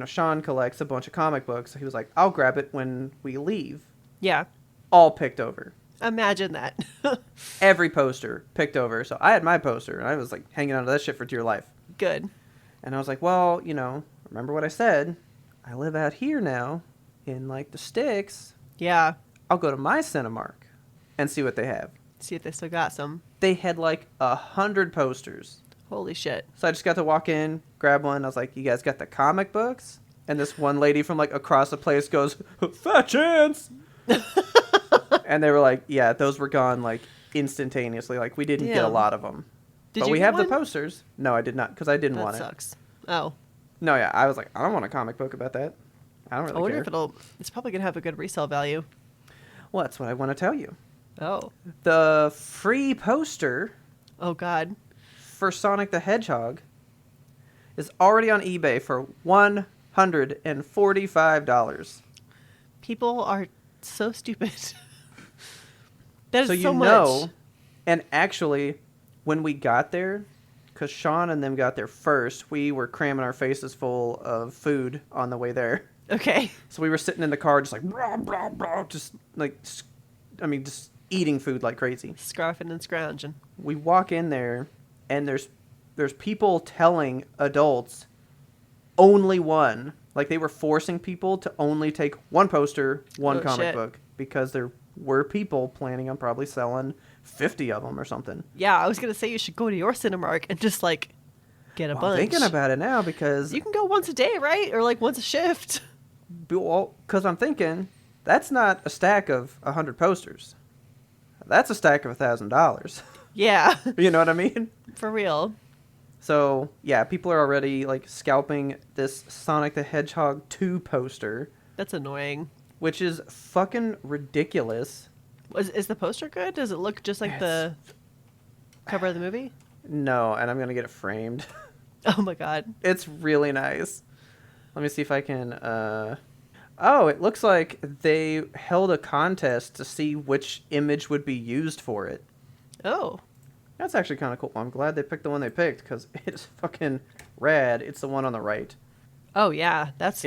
Sean collects a bunch of comic books. So he was like, I'll grab it when we leave. Yeah. All picked over. Imagine that. Every poster picked over. So I had my poster, and I was like hanging on to that shit for dear life. Good. And I was like, well, remember what I said? I live out here now in like the sticks. Yeah. I'll go to my Cinemark and see what they have. See if they still got some. They had like 100 posters. Holy shit. So I just got to walk in, grab one. I was like, you guys got the comic books? And this one lady from like across the place goes, fat chance! And they were like, yeah, those were gone like instantaneously. Like we didn't get a lot of them. Did but you we get have one? the posters. No, I did not, because I didn't want it. That sucks. Oh. No, yeah, I was like, I don't want a comic book about that. I don't really I wonder care. if it's probably going to have a good resale value. Well, that's what I want to tell you. Oh. The free poster Oh, God. for Sonic the Hedgehog is already on eBay for $145. People are so stupid. That is so so much. And actually, when we got there, because Sean and them got there first, we were cramming our faces full of food on the way there. Okay. So we were sitting in the car just like, just eating food like crazy. Scarfing and scrounging. We walk in there, and there's people telling adults only one. Like, they were forcing people to only take one poster, one comic book, because there were people planning on probably selling 50 of them or something. Yeah, I was going to say you should go to your Cinemark and just, like, get a bunch. I'm thinking about it now because... You can go once a day, right? Or, like, once a shift. Well, because I'm thinking, that's not a stack of 100 posters. That's a stack of $1,000. Yeah. You know what I mean? For real. So, yeah, people are already, like, scalping this Sonic the Hedgehog 2 poster. That's annoying. Which is fucking ridiculous. Is the poster good? Does it look just like the cover of the movie? No, and I'm going to get it framed. Oh, my God. It's really nice. Let me see if I can... Oh, it looks like they held a contest to see which image would be used for it. Oh. That's actually kind of cool. I'm glad they picked the one they picked, because it's fucking rad. It's the one on the right. Oh, yeah. That's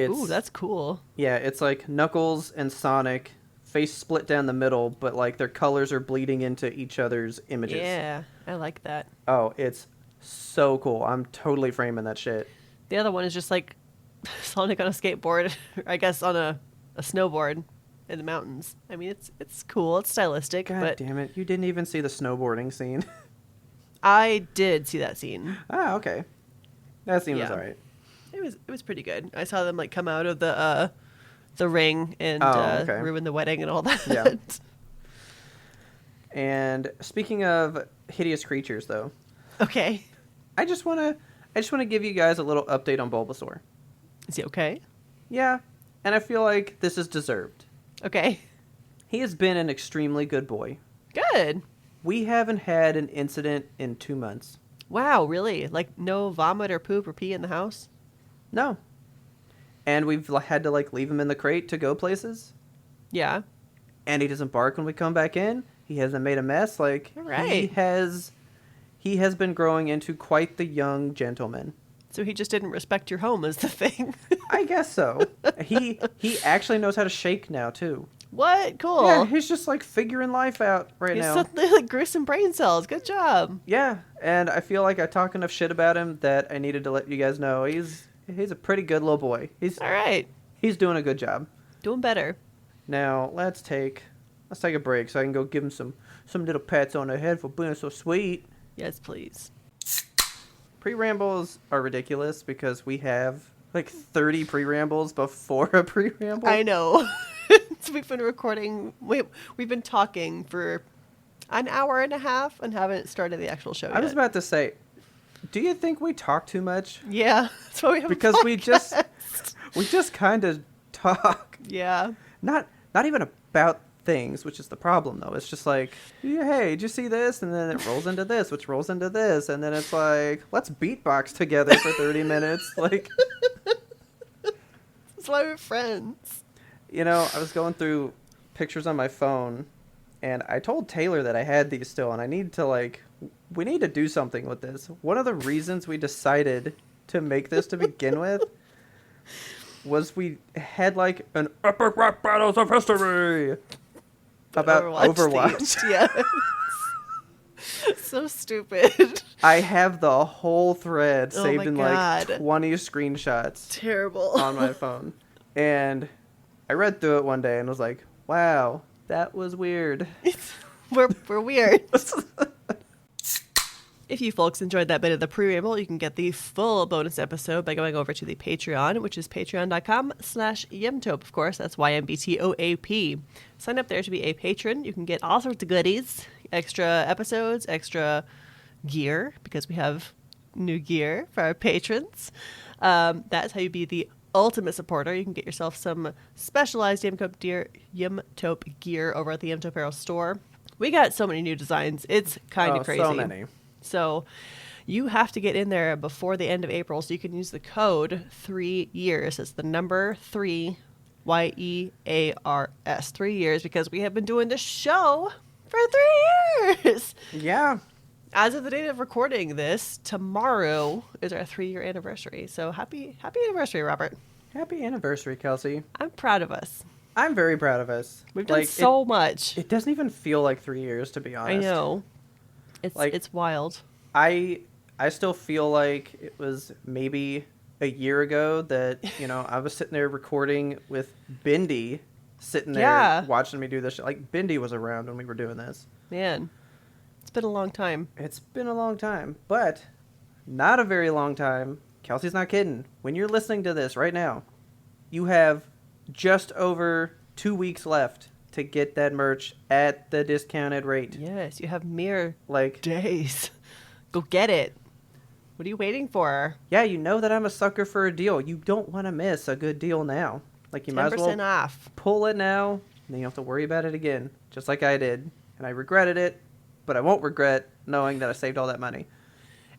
cool. Yeah, it's like Knuckles and Sonic, face split down the middle, but like their colors are bleeding into each other's images. Yeah, I like that. Oh, it's so cool. I'm totally framing that shit. The other one is just like Sonic on a skateboard, I guess on a snowboard in the mountains. I mean, it's cool. It's stylistic. God damn it. You didn't even see the snowboarding scene. I did see that scene. Ah, okay. That scene was alright. It was pretty good. I saw them like come out of the ring and ruin the wedding and all that. Yeah. And speaking of hideous creatures, though. Okay. I just want to give you guys a little update on Bulbasaur. Is he okay? Yeah, and I feel like this is deserved. Okay. He has been an extremely good boy. Good. We haven't had an incident in 2 months. Wow, really? Like no vomit or poop or pee in the house? No. And we've had to like leave him in the crate to go places. Yeah. And he doesn't bark when we come back in. He hasn't made a mess. Like, all right. He has been growing into quite the young gentleman. So he just didn't respect your home is the thing. I guess so. He actually knows how to shake now, too. What? Cool. Yeah, he's just, like, figuring life out now. He's like gruesome brain cells. Good job. Yeah, and I feel like I talk enough shit about him that I needed to let you guys know he's a pretty good little boy. All right. He's doing a good job. Doing better. Now, let's take a break so I can go give him some little pats on the head for being so sweet. Yes, please. Pre-rambles are ridiculous because we have like 30 pre-rambles before a pre-ramble. I know. So we've been recording. We've been talking for an hour and a half and haven't started the actual show yet. I was about to say, do you think we talk too much? Yeah, that's why we have because we just kind of talk. Yeah. Not even about things, which is the problem though. It's just like, yeah, hey, did you see this? And then it rolls into this, which rolls into this, and then it's like, let's beatbox together for 30 minutes. Like, that's why we're friends. You know, I was going through pictures on my phone, and I told Taylor that I had these still, and we need to do something with this. One of the reasons we decided to make this to begin with was we had like an epic rap battles of history about Overwatch. Yeah. So stupid. I have the whole thread saved in God. like 20 screenshots. Terrible. On my phone. And I read through it one day and was like, wow, that was weird. We're weird. If you folks enjoyed that bit of the pre-ramble, you can get the full bonus episode by going over to the Patreon, which is patreon.com/Yemtope. Of course, that's YMBTOAP. Sign up there to be a patron. You can get all sorts of goodies, extra episodes, extra gear, because we have new gear for our patrons. That's how you be the ultimate supporter. You can get yourself some specialized Yemtope gear over at the Yemtope Apparel store. We got so many new designs. It's kind of crazy. So many. So you have to get in there before the end of April so you can use the code 3 years. It's the number 3 YEARS. 3 years, because we have been doing this show for 3 years. Yeah. As of the date of recording this, tomorrow is our 3-year anniversary. So happy anniversary, Robert. Happy anniversary, Kelsey. I'm proud of us. I'm very proud of us. We've done so much. It doesn't even feel like 3 years, to be honest. I know. It's wild. I still feel like it was maybe a year ago that, you know, I was sitting there recording with Bindi sitting there watching me do this shit. Like, Bindi was around when we were doing this. Man, it's been a long time. It's been a long time, but not a very long time. Kelsey's not kidding. When you're listening to this right now, you have just over 2 weeks left to get that merch at the discounted rate. Yes, you have mere days. Go get it. What are you waiting for? Yeah, you know that I'm a sucker for a deal. You don't want to miss a good deal now. Like, you might as well off. Pull it now, and then you don't have to worry about it again, just like I did. And I regretted it, but I won't regret knowing that I saved all that money.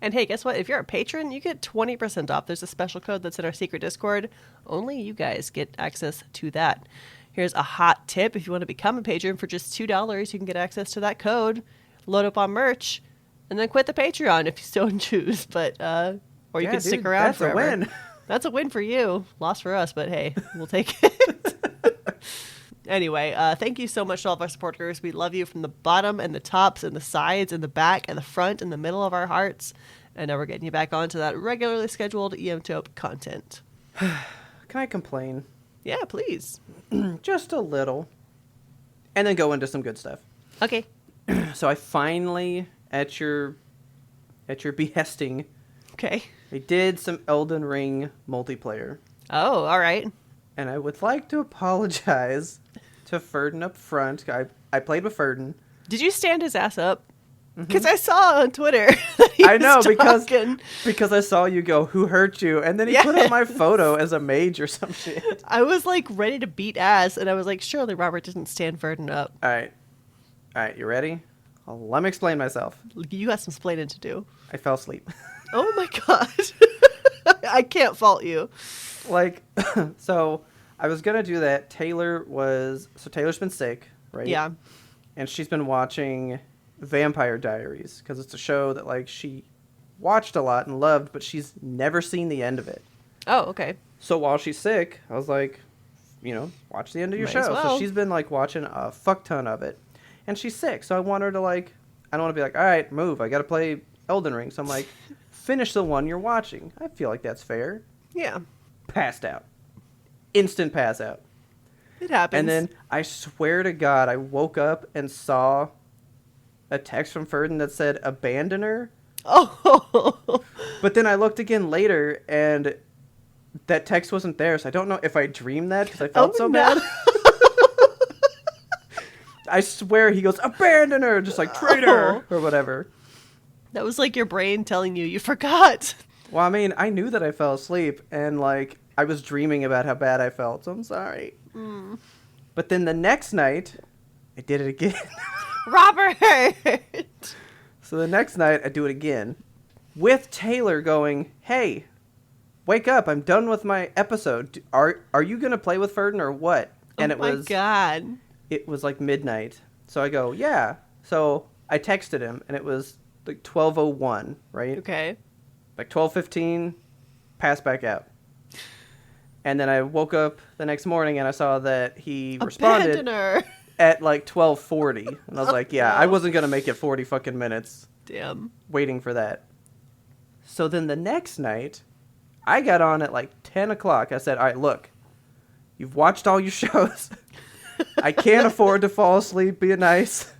And hey, guess what? If you're a patron, you get 20% off. There's a special code that's in our secret Discord. Only you guys get access to that. Here's a hot tip. If you want to become a patron for just $2, you can get access to that code, load up on merch, and then quit the Patreon if you so choose. But or you can stick around forever. That's a win. That's a win for you. Loss for us, but hey, we'll take it. Anyway, thank you so much to all of our supporters. We love you from the bottom and the tops and the sides and the back and the front and the middle of our hearts. And now we're getting you back onto that regularly scheduled Yemtope content. Can I complain? Yeah, please. Just a little. And then go into some good stuff. Okay. So I finally, at your behesting, okay, I did some Elden Ring multiplayer. Oh, all right. And I would like to apologize to Ferdin up front. I played with Ferdin. Did you stand his ass up? Because I saw on Twitter that he I know, was because I saw you go, who hurt you? And then he put up my photo as a mage or some shit. I was like ready to beat ass, and I was like, surely Robert didn't stand Verdun up. All right, you ready? Let me explain myself. You got some splaining to do. I fell asleep. Oh my god. I can't fault you. Like, so I was going to do that. Taylor's been sick, right? Yeah. And she's been watching Vampire Diaries because it's a show that, like, she watched a lot and loved, but she's never seen the end of it. Oh, okay. So while she's sick, I was like, watch the end of your show. Well. So she's been, like, watching a fuck ton of it. And she's sick, so I want her to, like, I don't want to be like, all right, move. I got to play Elden Ring. So I'm like, finish the one you're watching. I feel like that's fair. Yeah. Passed out. Instant pass out. It happens. And then I swear to God, I woke up and saw a text from Ferdin that said, abandon her. Oh. But then I looked again later, and that text wasn't there, so I don't know if I dreamed that because I felt so bad. I swear he goes, abandon her, just like traitor or whatever. That was like your brain telling you forgot. Well, I mean, I knew that I fell asleep, and like I was dreaming about how bad I felt, so I'm sorry. Mm. But then the next night, I did it again. Robert! So the next night, I do it again with Taylor going, hey, wake up, I'm done with my episode. Are you going to play with Ferdin or what? And oh my God. It was like midnight. So I go, yeah. So I texted him, and it was like 12:01, right? Okay. Like 12:15, passed back out. And then I woke up the next morning, and I saw that he responded at like 12:40. And I was like, yeah, I wasn't going to make it 40 fucking minutes. Damn. Waiting for that. So then the next night, I got on at like 10 o'clock. I said, all right, look, you've watched all your shows. I can't afford to fall asleep being nice.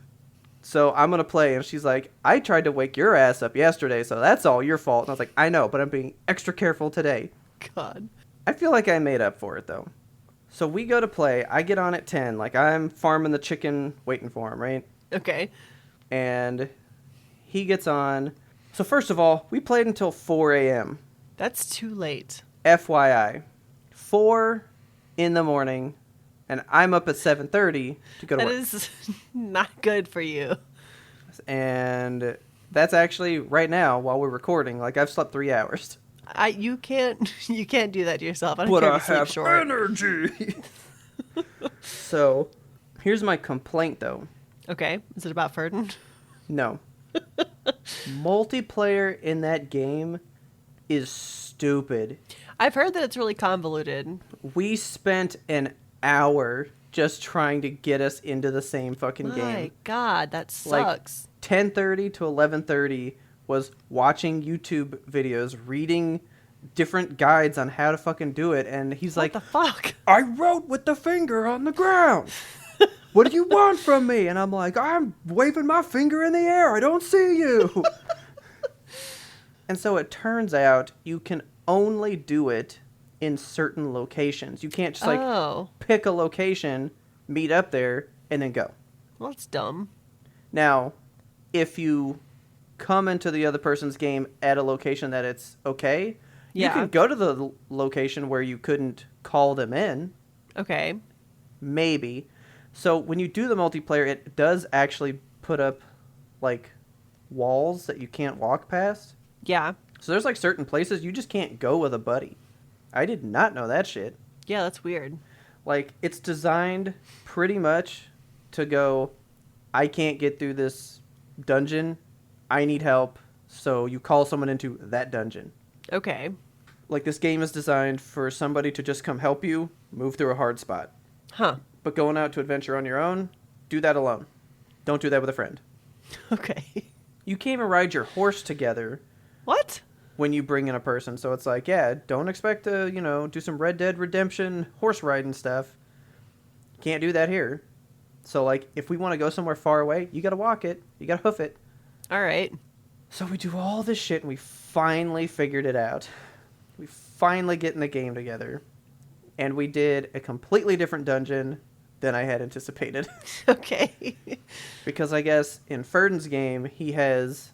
So I'm going to play. And she's like, I tried to wake your ass up yesterday, so that's all your fault. And I was like, I know, but I'm being extra careful today. God. I feel like I made up for it, though. So we go to play. I get on at 10. Like, I'm farming the chicken, waiting for him, right? Okay. And he gets on. So first of all, we played until 4 a.m. That's too late. FYI. 4 in the morning, and I'm up at 7:30 to go to work. That is not good for you. And that's actually right now while we're recording. Like, I've slept 3 hours. You can't do that to yourself. I don't care if you sleep short. Energy. So, here's my complaint, though. Okay. Is it about Ferdin? No. Multiplayer in that game is stupid. I've heard that it's really convoluted. We spent an hour just trying to get us into the same fucking game. My God, that sucks. Like 10:30 to 11:30 was watching YouTube videos, reading different guides on how to fucking do it, and he's like, what the fuck? I wrote with the finger on the ground. What do you want from me? And I'm like, I'm waving my finger in the air. I don't see you. And so it turns out you can only do it in certain locations. You can't just pick a location, meet up there, and then go. Well, that's dumb. Now, if you come into the other person's game at a location that it's okay, you can go to the location where you couldn't call them in. Okay. Maybe. So when you do the multiplayer, it does actually put up, like, walls that you can't walk past. Yeah. So there's, like, certain places you just can't go with a buddy. I did not know that shit. Yeah, that's weird. Like, it's designed pretty much to go, I can't get through this dungeon. I need help. So you call someone into that dungeon. Okay. Like, this game is designed for somebody to just come help you move through a hard spot. Huh. But going out to adventure on your own, do that alone. Don't do that with a friend. Okay. You can't even ride your horse together. What? When you bring in a person. So it's like, yeah, don't expect to, do some Red Dead Redemption horse riding stuff. Can't do that here. So, like, if we want to go somewhere far away, you got to walk it. You got to hoof it. All right. So we do all this shit, and we finally figured it out. We finally get in the game together. And we did a completely different dungeon than I had anticipated. Okay. Because I guess in Ferdin's game, he has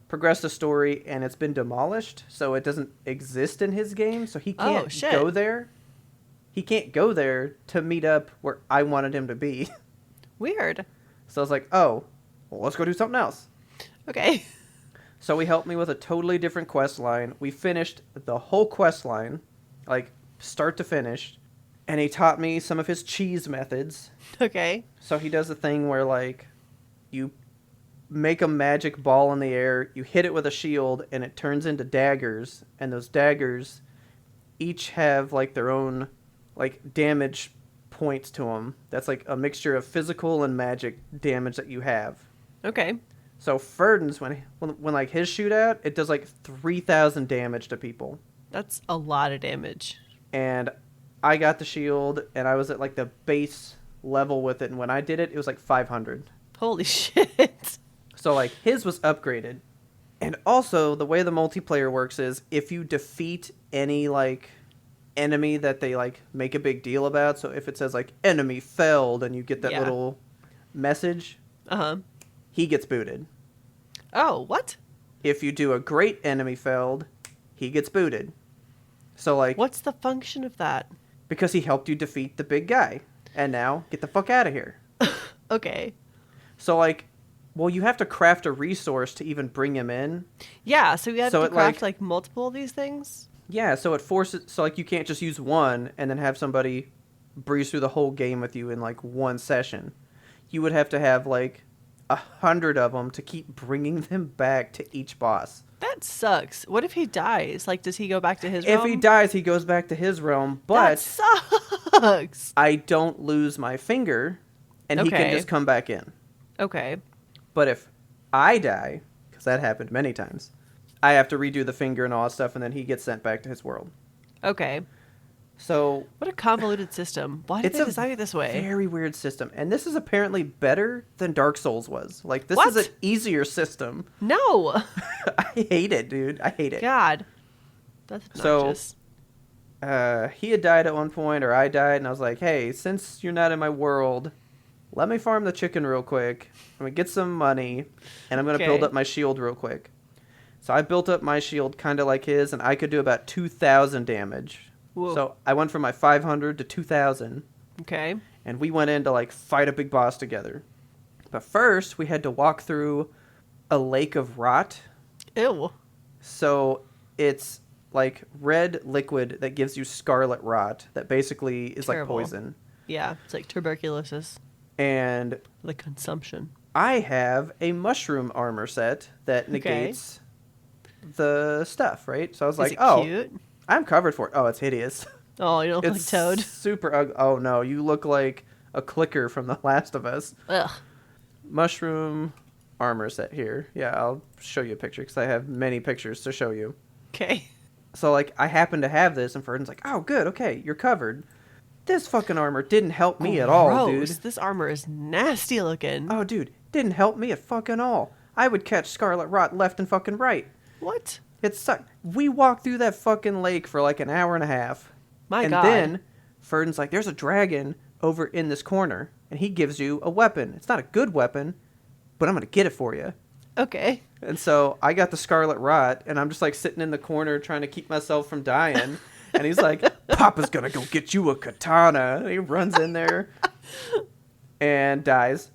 progressed the story and it's been demolished, so it doesn't exist in his game, so he can't go there. He can't go there to meet up where I wanted him to be. Weird. So I was like, oh, well, let's go do something else. Okay. So he helped me with a totally different quest line. We finished the whole quest line, like start to finish, and he taught me some of his cheese methods. Okay. So he does a thing where, like, you make a magic ball in the air, you hit it with a shield, and it turns into daggers, and those daggers each have, like, their own, like, damage points to them. That's, like, a mixture of physical and magic damage that you have. Okay. So Ferdin's, when like, his shootout, it does, like, 3,000 damage to people. That's a lot of damage. And I got the shield, and I was at, like, the base level with it, and when I did it, it was, like, 500. Holy shit. So, like, his was upgraded. And also, the way the multiplayer works is if you defeat any, like, enemy that they, like, make a big deal about, so if it says, like, enemy felled, and you get that little message, he gets booted. Oh, what? If you do a great enemy felled, he gets booted. So, like... What's the function of that? Because he helped you defeat the big guy. And now, get the fuck out of here. Okay. So, like... Well, you have to craft a resource to even bring him in. Yeah, so you have to craft, like, multiple of these things? Yeah, so it forces... So, like, you can't just use one and then have somebody breeze through the whole game with you in, like, one session. You would have to have, like, 100 of them to keep bringing them back to each boss. That sucks. What if he dies? Like, does he go back to his realm? If he dies, he goes back to his realm, but... That sucks! I don't lose my finger, and he can just come back in. Okay. But if I die, because that happened many times, I have to redo the finger and all that stuff, and then he gets sent back to his world. Okay. So... What a convoluted system. Why did they design it this way? It's a very weird system. And this is apparently better than Dark Souls was. Like, this is an easier system. No! I hate it, dude. I hate it. God. That's obnoxious. So, he had died at one point, or I died, and I was like, hey, since you're not in my world... Let me farm the chicken real quick. I'm going to get some money, and I'm going to build up my shield real quick. So I built up my shield kind of like his, and I could do about 2,000 damage. Whoa. So I went from my 500 to 2,000. Okay. And we went in to, like, fight a big boss together. But first, we had to walk through a lake of rot. Ew. So it's, like, red liquid that gives you scarlet rot that basically is like poison. Yeah, it's like tuberculosis. And the consumption. I have a mushroom armor set that negates the stuff, right? So I was like, cute? I'm covered for it. Oh, it's hideous. Oh, you don't look like Toad. Super ugly. Oh, no, you look like a clicker from The Last of Us. Ugh. Mushroom armor set here. Yeah, I'll show you a picture because I have many pictures to show you. Okay. So, like, I happen to have this, and Ferdinand's like, oh, good, okay, you're covered. This fucking armor didn't help me at all, dude. This armor is nasty looking. Oh, dude, didn't help me at fucking all. I would catch scarlet rot left and fucking right. What? It sucked. We walked through that fucking lake for like an hour and a half. My God. And then Ferdinand's like, there's a dragon over in this corner, and he gives you a weapon. It's not a good weapon, but I'm going to get it for you. Okay. And so I got the scarlet rot, and I'm just like sitting in the corner trying to keep myself from dying. And he's like, Papa's going to go get you a katana. And he runs in there and dies.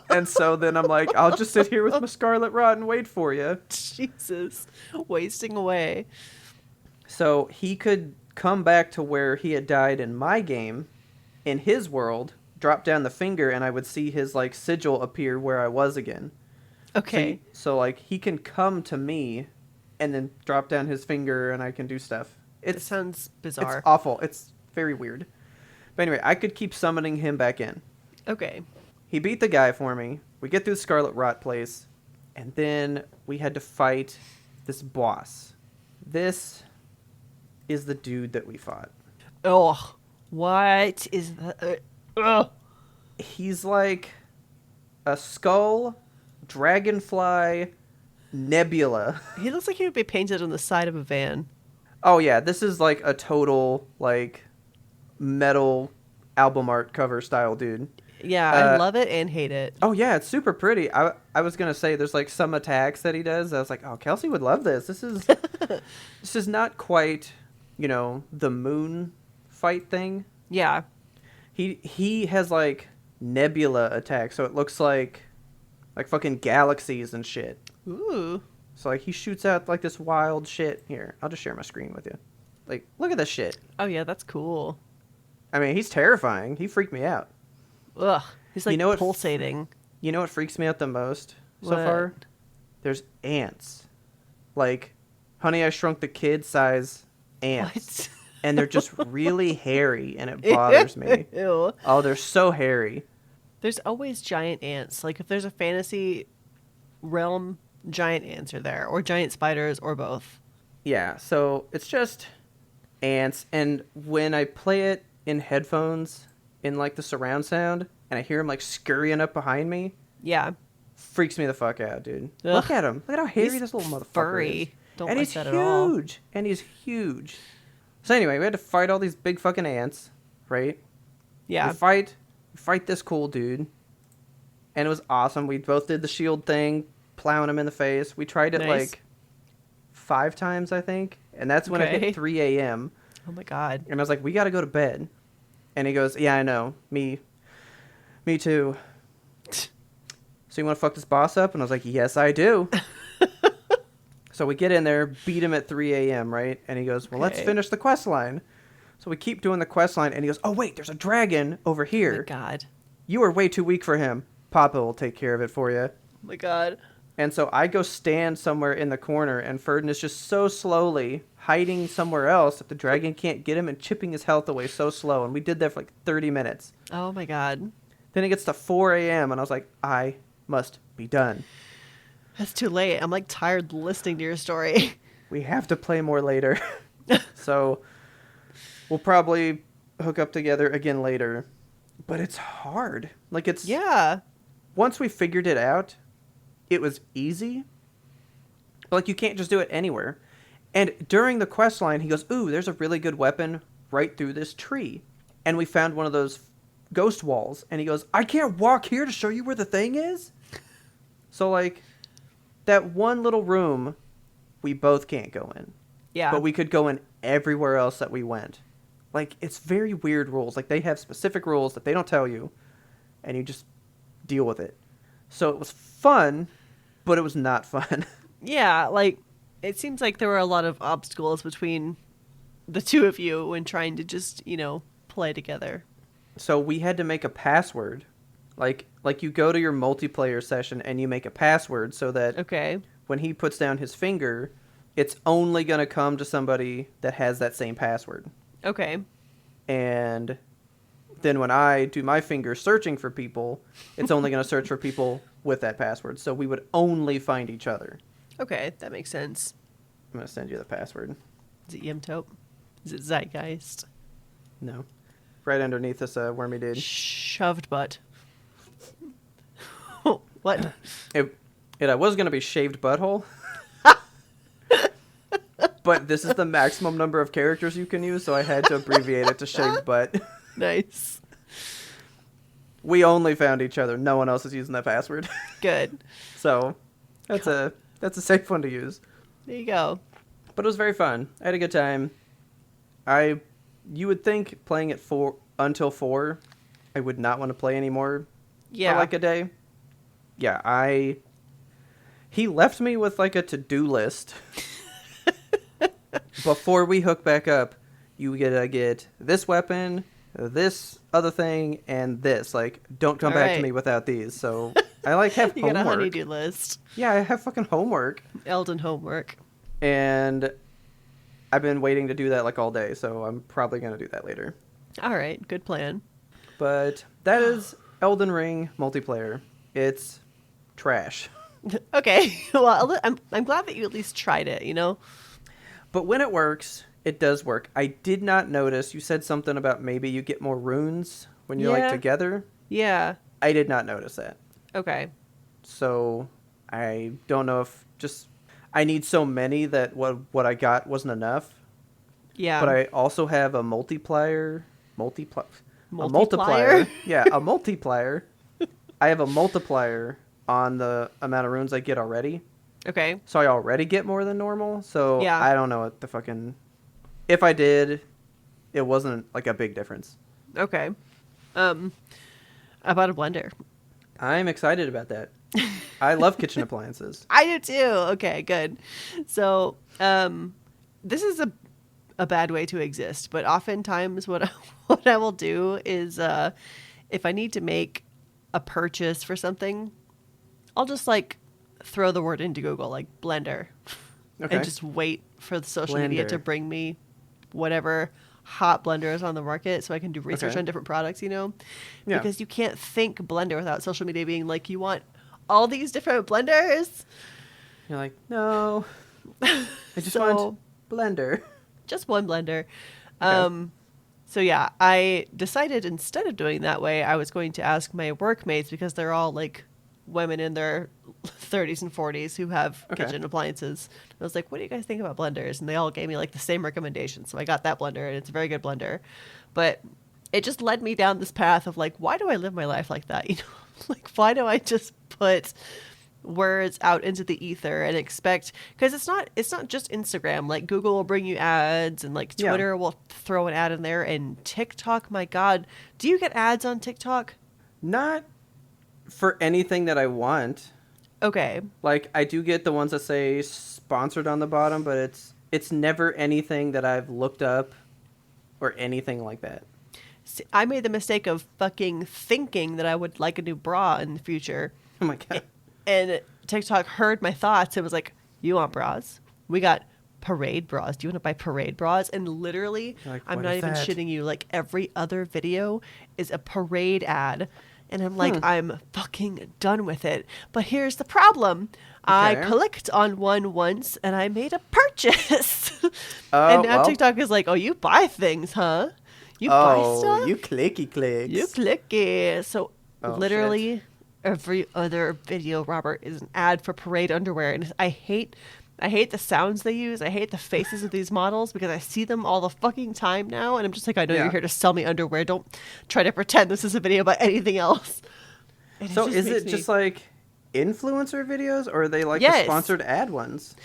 And so then I'm like, I'll just sit here with my scarlet rot and wait for you. Jesus. Wasting away. So he could come back to where he had died in my game, in his world, drop down the finger, and I would see his like sigil appear where I was again. Okay. So like he can come to me and then drop down his finger and I can do stuff. It sounds bizarre. It's awful. It's very weird. But anyway, I could keep summoning him back in. Okay. He beat the guy for me. We get through the Scarlet Rot place. And then we had to fight this boss. This is the dude that we fought. Oh, what is that? He's like a skull, dragonfly, nebula. He looks like he would be painted on the side of a van. Oh, yeah. This is like a total, like, metal album art cover style dude. Yeah, I love it and hate it. Oh, yeah. It's super pretty. I was going to say there's, like, some attacks that he does. I was like, oh, Kelsey would love this. This is not quite, you know, the moon fight thing. Yeah. He has, like, nebula attacks. So it looks like like fucking galaxies and shit. Ooh. So like he shoots out like this wild shit. Here, I'll just share my screen with you. Like, look at this shit. Oh yeah, that's cool. I mean, he's terrifying. He freaked me out. Ugh. He's like You know what pulsating. You know what freaks me out the most so What? far? There's ants. Like, Honey, I Shrunk the Kid size ants. What? And they're just really hairy, and it bothers me. Ew. Oh, they're so hairy. There's always giant ants. Like if there's a fantasy realm, giant ants are there, or giant spiders, or both. Yeah, so it's just ants, and when I play it in headphones, in like the surround sound, and I hear them like scurrying up behind me, Yeah. freaks me the fuck out, dude. Ugh. Look at him. Look at how hairy He's this little motherfucker furry. is. Don't And like he's that at all. huge. And he's huge. So anyway, we had to fight all these big fucking ants, right? Yeah. We fight this cool dude. And it was awesome. We both did the shield thing, plowing him in the face. We tried it Nice. like 5 times, I think. And that's when it Okay. hit 3 a.m. Oh my god. And I was like, we got to go to bed. And he goes, yeah, I know. Me too. So you want to fuck this boss up? And I was like, yes, I do. So we get in there, beat him at 3 a.m., right? And he goes, well, let's Okay. finish the quest line. So we keep doing the quest line, and he goes, oh, wait, there's a dragon over Oh my here. god. You are way too weak for him. Papa will take care of it for you. Oh my god. And so I go stand somewhere in the corner, and Ferdin is just so slowly hiding somewhere else that the dragon can't get him and chipping his health away so slow. And we did that for like 30 minutes. Oh my god. Then it gets to 4 a.m., and I was like, I must be done. That's too late. I'm like tired listening to your story. We have to play more later. So we'll probably hook up together again later. But it's hard. Like, it's... Yeah. Once we figured it out, it was easy. But, like, you can't just do it anywhere. And during the quest line, he goes, ooh, there's a really good weapon right through this tree. And we found one of those ghost walls. And he goes, I can't walk here to show you where the thing is? So, like, that one little room, we both can't go in. Yeah. But we could go in everywhere else that we went. Like, it's very weird rules. Like, they have specific rules that they don't tell you, and you just deal with it. So it was fun, but it was not fun. Yeah, like, it seems like there were a lot of obstacles between the two of you when trying to just, play together. So we had to make a password. Like you go to your multiplayer session and you make a password so that Okay. when he puts down his finger, it's only going to come to somebody that has that same password. Okay. And then when I do my finger searching for people, it's only going to search for people with that password. So we would only find each other. Okay, that makes sense. I'm going to send you the password. Is it Yemtope? Is it Zeitgeist? No. Right underneath this wormy dude. Shoved butt. What? It was going to be shaved butthole. But this is the maximum number of characters you can use, so I had to abbreviate it to shaved butt. Nice. We only found each other. No one else is using that password. Good. So that's a safe one to use. There you go. But it was very fun. I had a good time. You would think playing it until 4, I would not want to play anymore. Yeah. For like a day. Yeah, he left me with like a to-do list. Before we hook back up, you gotta get this weapon, this other thing, and this. Like, don't come back to me without these. So I like have You homework. got a honey-do list. Yeah, I have fucking homework. Elden homework. And I've been waiting to do that like all day, so I'm probably gonna do that later. All right, good plan. But that is Elden Ring multiplayer. It's trash. Okay, well, I'm glad that you at least tried it, But when it works, it does work. I did not notice. You said something about maybe you get more runes when you're like together. Yeah. I did not notice that. Okay. So I don't know if just I need so many that what I got wasn't enough. Yeah. But I also have a multiplier. Multiplier? A multiplier. Yeah, a multiplier. I have a multiplier on the amount of runes I get already. Okay. So I already get more than normal. So Yeah. I don't know what the fucking... If I did, it wasn't like a big difference. Okay. About a blender. I'm excited about that. I love kitchen appliances. I do too. Okay, good. So, this is a bad way to exist, but oftentimes what I will do is, if I need to make a purchase for something, I'll just like throw the word into Google, like blender, and just wait for the social media to bring me whatever hot blender is on the market so I can do research on different products, because you can't think blender without social media being like, you want all these different blenders. You're like, no, I just want blender. Just one blender. So yeah, I decided instead of doing that way, I was going to ask my workmates, because they're all like women in their 30s and 40s who have kitchen appliances. I was like, what do you guys think about blenders? And they all gave me like the same recommendations. So I got that blender, and it's a very good blender. But it just led me down this path of like, why do I live my life like that? Like, why do I just put words out into the ether and expect, because it's not just Instagram. Like Google will bring you ads, and like Twitter will throw an ad in there, and TikTok, my God, do you get ads on TikTok? Not for anything that I want. Okay. Like I do get the ones that say sponsored on the bottom, but it's never anything that I've looked up or anything like that. See, I made the mistake of fucking thinking that I would like a new bra in the future. Oh my God. And TikTok heard my thoughts and was like, you want bras? We got parade bras. Do you want to buy parade bras? And literally, like, I'm not even shitting you, like every other video is a parade ad. And I'm like, I'm fucking done with it. But here's the problem. I clicked on one once and I made a purchase. And now TikTok is like, oh, you buy things, huh? You buy stuff? Oh, you clicky clicks. You clicky. So literally every other video, Robert, is an ad for parade underwear. And I hate the sounds they use. I hate the faces of these models because I see them all the fucking time now. And I'm just like, I know you're here to sell me underwear. Don't try to pretend this is a video about anything else. And so is it just like influencer videos, or are they like the sponsored ad ones?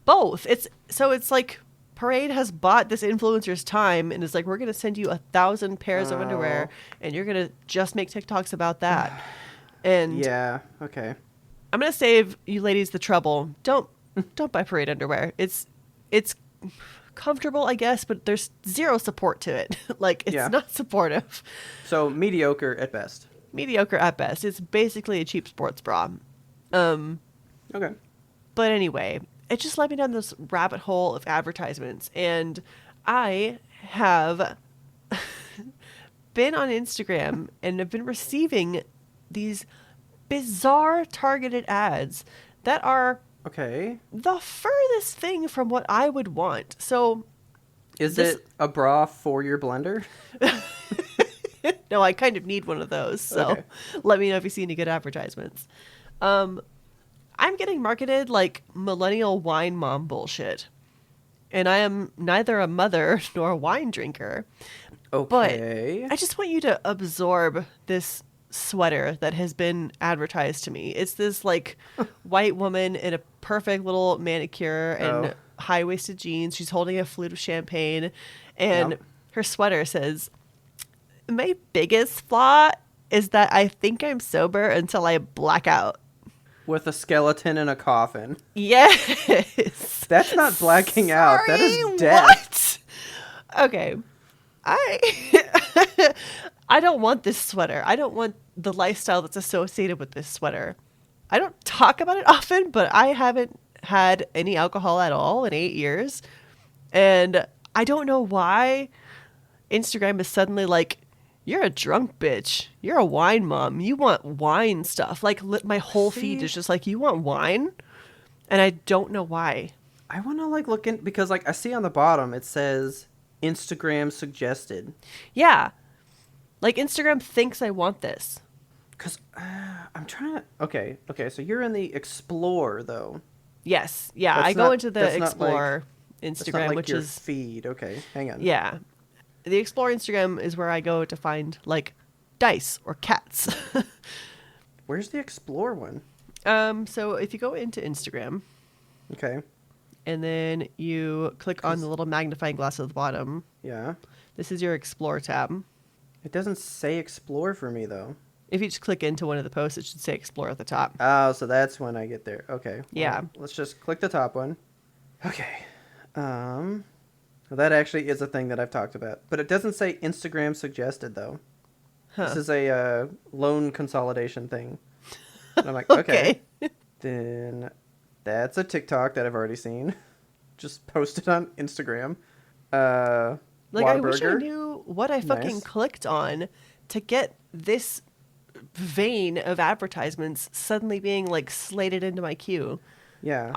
Both. It's like Parade has bought this influencer's time and is like, we're going to send you 1,000 pairs of underwear and you're going to just make TikToks about that. And okay. I'm going to save you ladies the trouble. Don't buy Parade underwear. It's comfortable, I guess, but there's zero support to it. Like, it's not supportive. So mediocre at best. Mediocre at best. It's basically a cheap sports bra. Okay. But anyway, it just led me down this rabbit hole of advertisements. And I have been on Instagram and have been receiving these bizarre targeted ads that are the furthest thing from what I would want. So is it a bra for your blender? No, I kind of need one of those. So let me know if you see any good advertisements. I'm getting marketed like millennial wine mom bullshit. And I am neither a mother nor a wine drinker. Okay. But I just want you to absorb this sweater that has been advertised to me. It's this like white woman in a perfect little manicure and high-waisted jeans. She's holding a flute of champagne. And her sweater says, my biggest flaw is that I think I'm sober until I black out. With a skeleton in a coffin. Yes. That's not blacking out. That is death. What? Okay. I don't want this sweater. I don't want the lifestyle that's associated with this sweater. I don't talk about it often, but I haven't had any alcohol at all in 8 years. And I don't know why Instagram is suddenly like, you're a drunk bitch. You're a wine mom. You want wine stuff. Like my whole feed is just like, you want wine? And I don't know why. I want to like look in, because like I see on the bottom, it says Instagram suggested. Yeah. Like Instagram thinks I want this. Because I'm trying to... Okay. So you're in the Explore, though. Yes. Yeah, I go into the Explore Instagram, like which your is... feed. Okay, hang on. Yeah. The Explore Instagram is where I go to find, like, dice or cats. Where's the Explore one? So if you go into Instagram... Okay. And then you click on the little magnifying glass at the bottom. Yeah. This is your Explore tab. It doesn't say Explore for me, though. If you just click into one of the posts, it should say explore at the top. Oh, so that's when I get there. Okay. Well, Yeah. Let's just click the top one. Okay. Well, that actually is a thing that I've talked about. But it doesn't say Instagram suggested, though. Huh. This is a loan consolidation thing. And I'm like, okay. Then that's a TikTok that I've already seen. Just posted on Instagram. Like, I wish I knew what I fucking Nice. clicked on to get this vein of advertisements suddenly being like slated into my queue. Yeah.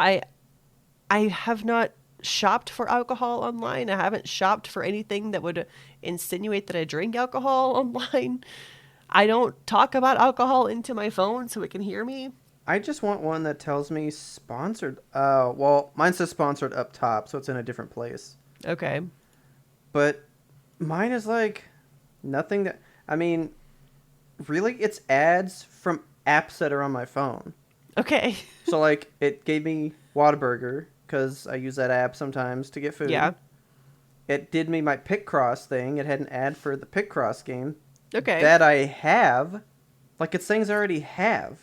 I have not shopped for alcohol online. I haven't shopped for anything that would insinuate that I drink alcohol online. I don't talk about alcohol into my phone so it can hear me. I just want one that tells me sponsored. Well, mine says sponsored up top, so it's in a different place. Okay. But mine is like nothing that... I mean, really, it's ads from apps that are on my phone. Okay. So, like, it gave me Whataburger, because I use that app sometimes to get food. Yeah. It did me my Picross thing. It had an ad for the Picross game. Okay. That I have. Like, it's things I already have.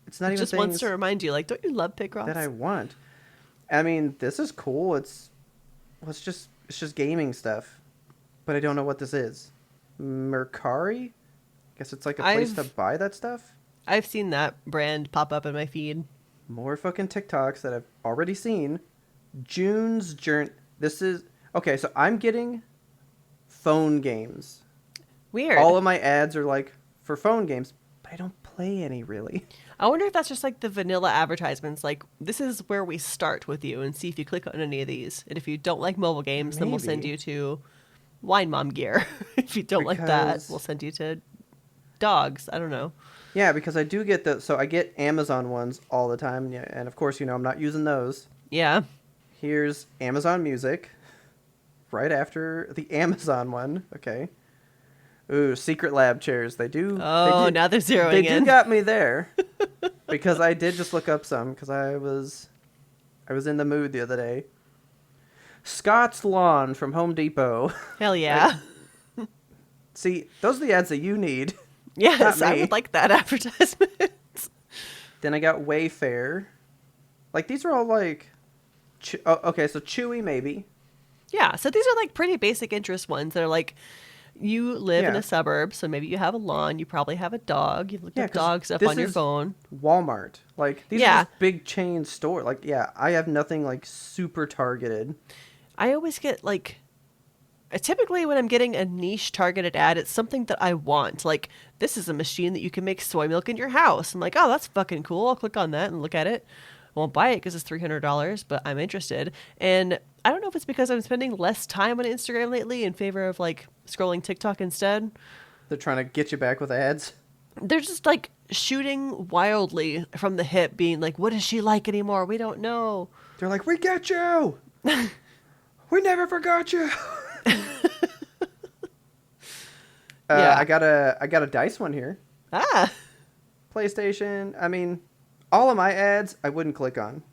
It's not even just things wants to remind you, like, don't you love Picross? that I want. I mean, this is cool. It's just gaming stuff. But I don't know what this is. Mercari? Guess it's like a place to buy that stuff? I've seen that brand pop up in my feed. More fucking TikToks that I've already seen. June's Journey. This is... Okay, so I'm getting phone games. Weird. All of my ads are like for phone games, but I don't play any really. I wonder if that's just like the vanilla advertisements. Like, this is where we start with you and see if you click on any of these. And if you don't like mobile games, then we'll send you to Wine Mom gear. If you don't like that, we'll send you to dogs. I don't know. Yeah, because I do get so I get Amazon ones all the time. Yeah, and of course, I'm not using those. Yeah. Here's Amazon Music. Right after the Amazon one. Okay. Ooh, Secret Lab chairs. They do. Now they're zeroing in. They do got me there. Because I did just look up some because I was in the mood the other day. Scott's Lawn from Home Depot. Hell yeah. See, those are the ads that you need. Yes, I would like that advertisement. Then I got Wayfair. Like, these are all like... okay, so Chewy maybe. Yeah, so these are like pretty basic interest ones. They're like, you live in a suburb, so maybe you have a lawn, you probably have a dog, you look up dog stuff on your phone. Walmart. Like, these are just big chain store. Like, yeah, I have nothing like super targeted. I always get like... Typically, when I'm getting a niche targeted ad, it's something that I want. Like, this is a machine that you can make soy milk in your house. I'm like, oh, that's fucking cool. I'll click on that and look at it. I won't buy it because it's $300, but I'm interested. And I don't know if it's because I'm spending less time on Instagram lately in favor of, like, scrolling TikTok instead. They're trying to get you back with ads. They're just, like, shooting wildly from the hip, being like, what is she like anymore? We don't know. They're like, we get you. We never forgot you. Yeah. I got a dice one here. PlayStation. I mean, all of my ads I wouldn't click on.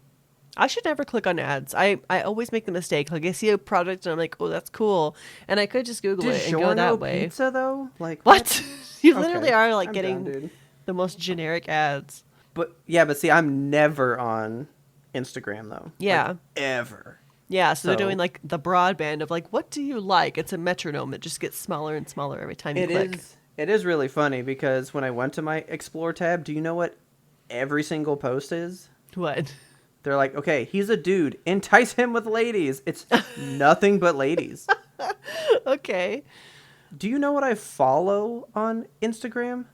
I should never click on ads. I always make the mistake. Like, I see a product and I'm like, oh, that's cool, and I could just Google it and go that way. Pizza though, like what? You literally are like I'm getting down, the most generic ads. But see, I'm never on Instagram though. Yeah, like, ever. Yeah, so they're doing like the broadband of like, what do you like? It's a metronome that just gets smaller and smaller every time you click. It is really funny because when I went to my Explore tab, do you know what every single post is? What? They're like, okay, he's a dude. Entice him with ladies. It's nothing but ladies. Okay. Do you know what I follow on Instagram?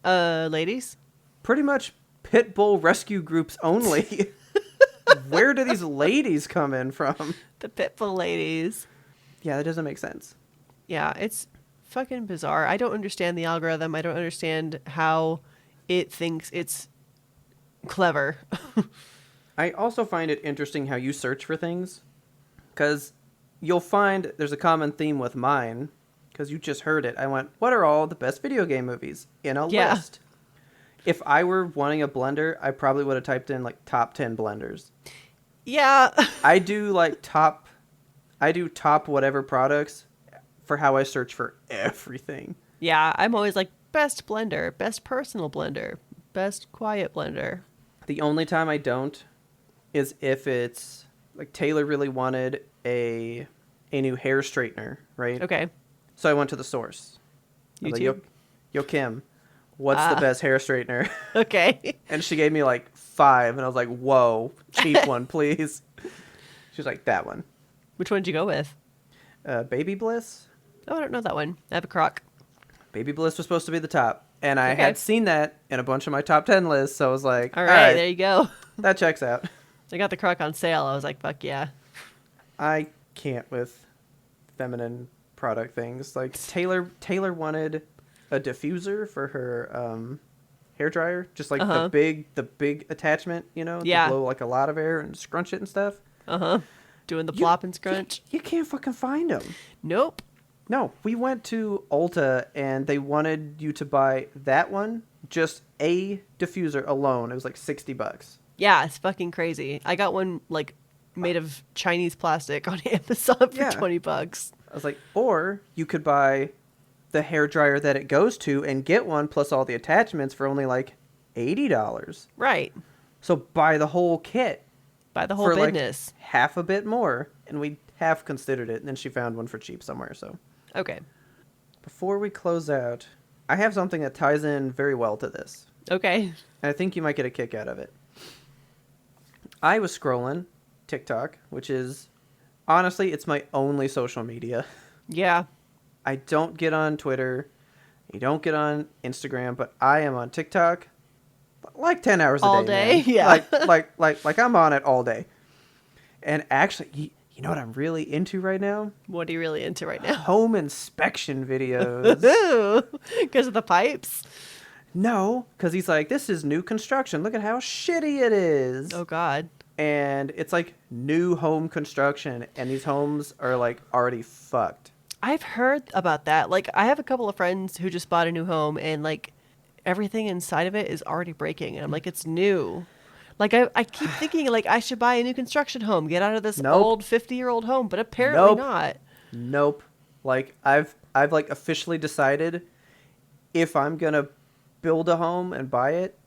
Ladies? Pretty much pit bull rescue groups only. Where do these ladies come in from? The Pitbull ladies. Yeah, that doesn't make sense. Yeah, it's fucking bizarre. I don't understand the algorithm. I don't understand how it thinks it's clever. I also find it interesting how you search for things. Because you'll find there's a common theme with mine. Because you just heard it. I went, what are all the best video game movies? In a list. If I were wanting a blender, I probably would have typed in like top 10 blenders. Yeah. I do top whatever products for how I search for everything. Yeah, I'm always like best blender, best personal blender, best quiet blender. The only time I don't is if it's like Taylor really wanted a new hair straightener, right? Okay. So I went to the source. I was YouTube? like, Yo Kim, what's the best hair straightener? Okay. And she gave me like 5, and I was like, whoa, cheap one, please. She was like, that one. Which one did you go with? Baby Bliss. Oh, I don't know that one. I have a croc. Baby Bliss was supposed to be the top. And I had seen that in a bunch of my top 10 lists, so I was like, all right, there you go. That checks out. I got the croc on sale. I was like, fuck yeah. I can't with feminine product things. Like Taylor wanted a diffuser for her hair dryer, just like the big attachment, you know, to blow like a lot of air and scrunch it and stuff. Doing the plop and scrunch. You can't fucking find them. Nope. No, we went to Ulta and they wanted you to buy that one, just a diffuser alone. It was like $60. Yeah, it's fucking crazy. I got one like made of Chinese plastic on Amazon for $20. I was like, or you could buy the hair dryer that it goes to and get one plus all the attachments for only like $80. Right. So buy the whole kit. Buy the whole business. Like half a bit more. And we half considered it. And then she found one for cheap somewhere. So okay. Before we close out, I have something that ties in very well to this. Okay. And I think you might get a kick out of it. I was scrolling TikTok, which is, honestly, it's my only social media. Yeah. I don't get on Twitter. You don't get on Instagram, but I am on TikTok like 10 hours a day. All day? Man. Yeah. like I'm on it all day. And actually, you know what I'm really into right now? What are you really into right now? Home inspection videos. Because of the pipes? No, because he's like, this is new construction. Look at how shitty it is. Oh, God. And it's like new home construction, and these homes are like already fucked. I've heard about that. Like, I have a couple of friends who just bought a new home, and like everything inside of it is already breaking. And I'm like, it's new. Like, I keep thinking, like, I should buy a new construction home, get out of this old 50-year-old home, but apparently not. Nope. Like, I've like officially decided if I'm gonna build a home and buy it,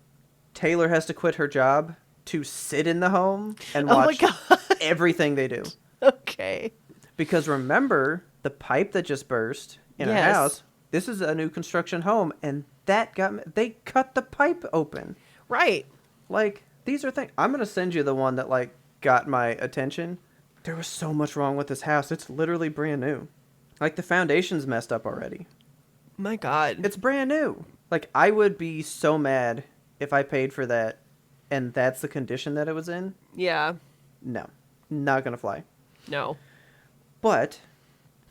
Taylor has to quit her job to sit in the home and watch everything they do. Okay. Because remember, the pipe that just burst in our house, this is a new construction home, and they cut the pipe open. Right. Like, these are things. I'm going to send you the one that, like, got my attention. There was so much wrong with this house. It's literally brand new. Like, the foundation's messed up already. My God. It's brand new. Like, I would be so mad if I paid for that and that's the condition that it was in. Yeah. No. Not going to fly. No. But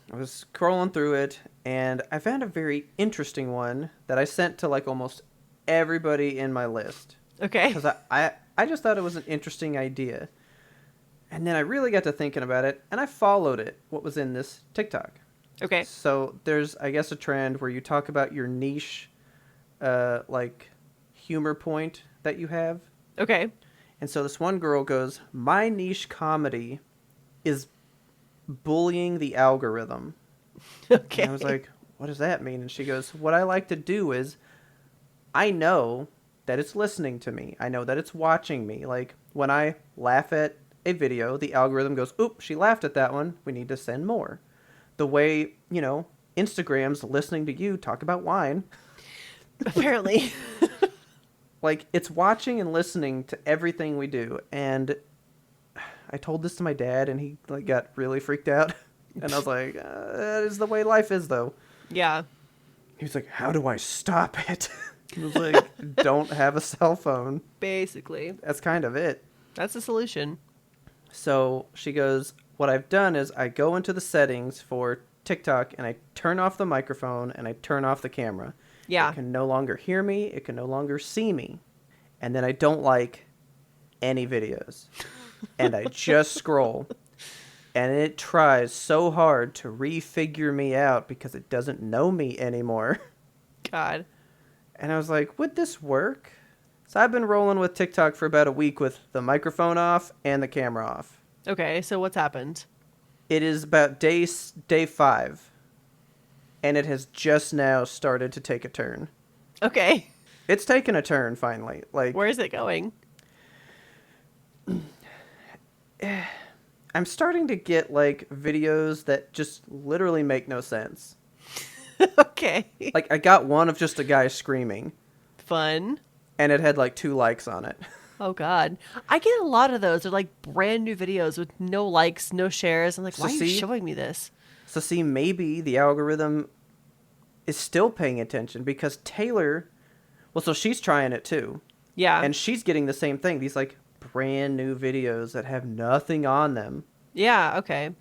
I was scrolling through it, and I found a very interesting one that I sent to, like, almost everybody in my list. Okay. Because I just thought it was an interesting idea. And then I really got to thinking about it, and I followed it, what was in this TikTok. Okay. So there's, I guess, a trend where you talk about your niche, like, humor point that you have. Okay. And so this one girl goes, my niche comedy is bullying the algorithm. Okay. And I was like, what does that mean? And she goes, what I like to do is, I know that it's listening to me. I know that it's watching me. Like, when I laugh at a video, the algorithm goes, oop, she laughed at that one. We need to send more. The way, you know, Instagram's listening to you talk about wine. Apparently. Like, it's watching and listening to everything we do. And I told this to my dad, and he, like, got really freaked out. And I was like, that is the way life is, though. Yeah. He was like, how do I stop it? I was like, don't have a cell phone. Basically. That's kind of it. That's the solution. So she goes, what I've done is I go into the settings for TikTok, and I turn off the microphone, and I turn off the camera. Yeah. It can no longer hear me. It can no longer see me. And then I don't like any videos. And I just scroll. And it tries so hard to refigure me out because it doesn't know me anymore. God. And I was like, would this work? So I've been rolling with TikTok for about a week with the microphone off and the camera off. Okay, so what's happened? It is about day 5. And it has just now started to take a turn. Okay. It's taken a turn finally. Like, where is it going? I'm starting to get like videos that just literally make no sense. Okay. Like, I got one of just a guy screaming. Fun. And it had like 2 likes on it. Oh God. I get a lot of those. They're like brand new videos with no likes, no shares. I'm like, why are you showing me this? So see, maybe the algorithm is still paying attention because Taylor, well, so she's trying it too. Yeah. And she's getting the same thing. These like brand new videos that have nothing on them. Yeah, okay.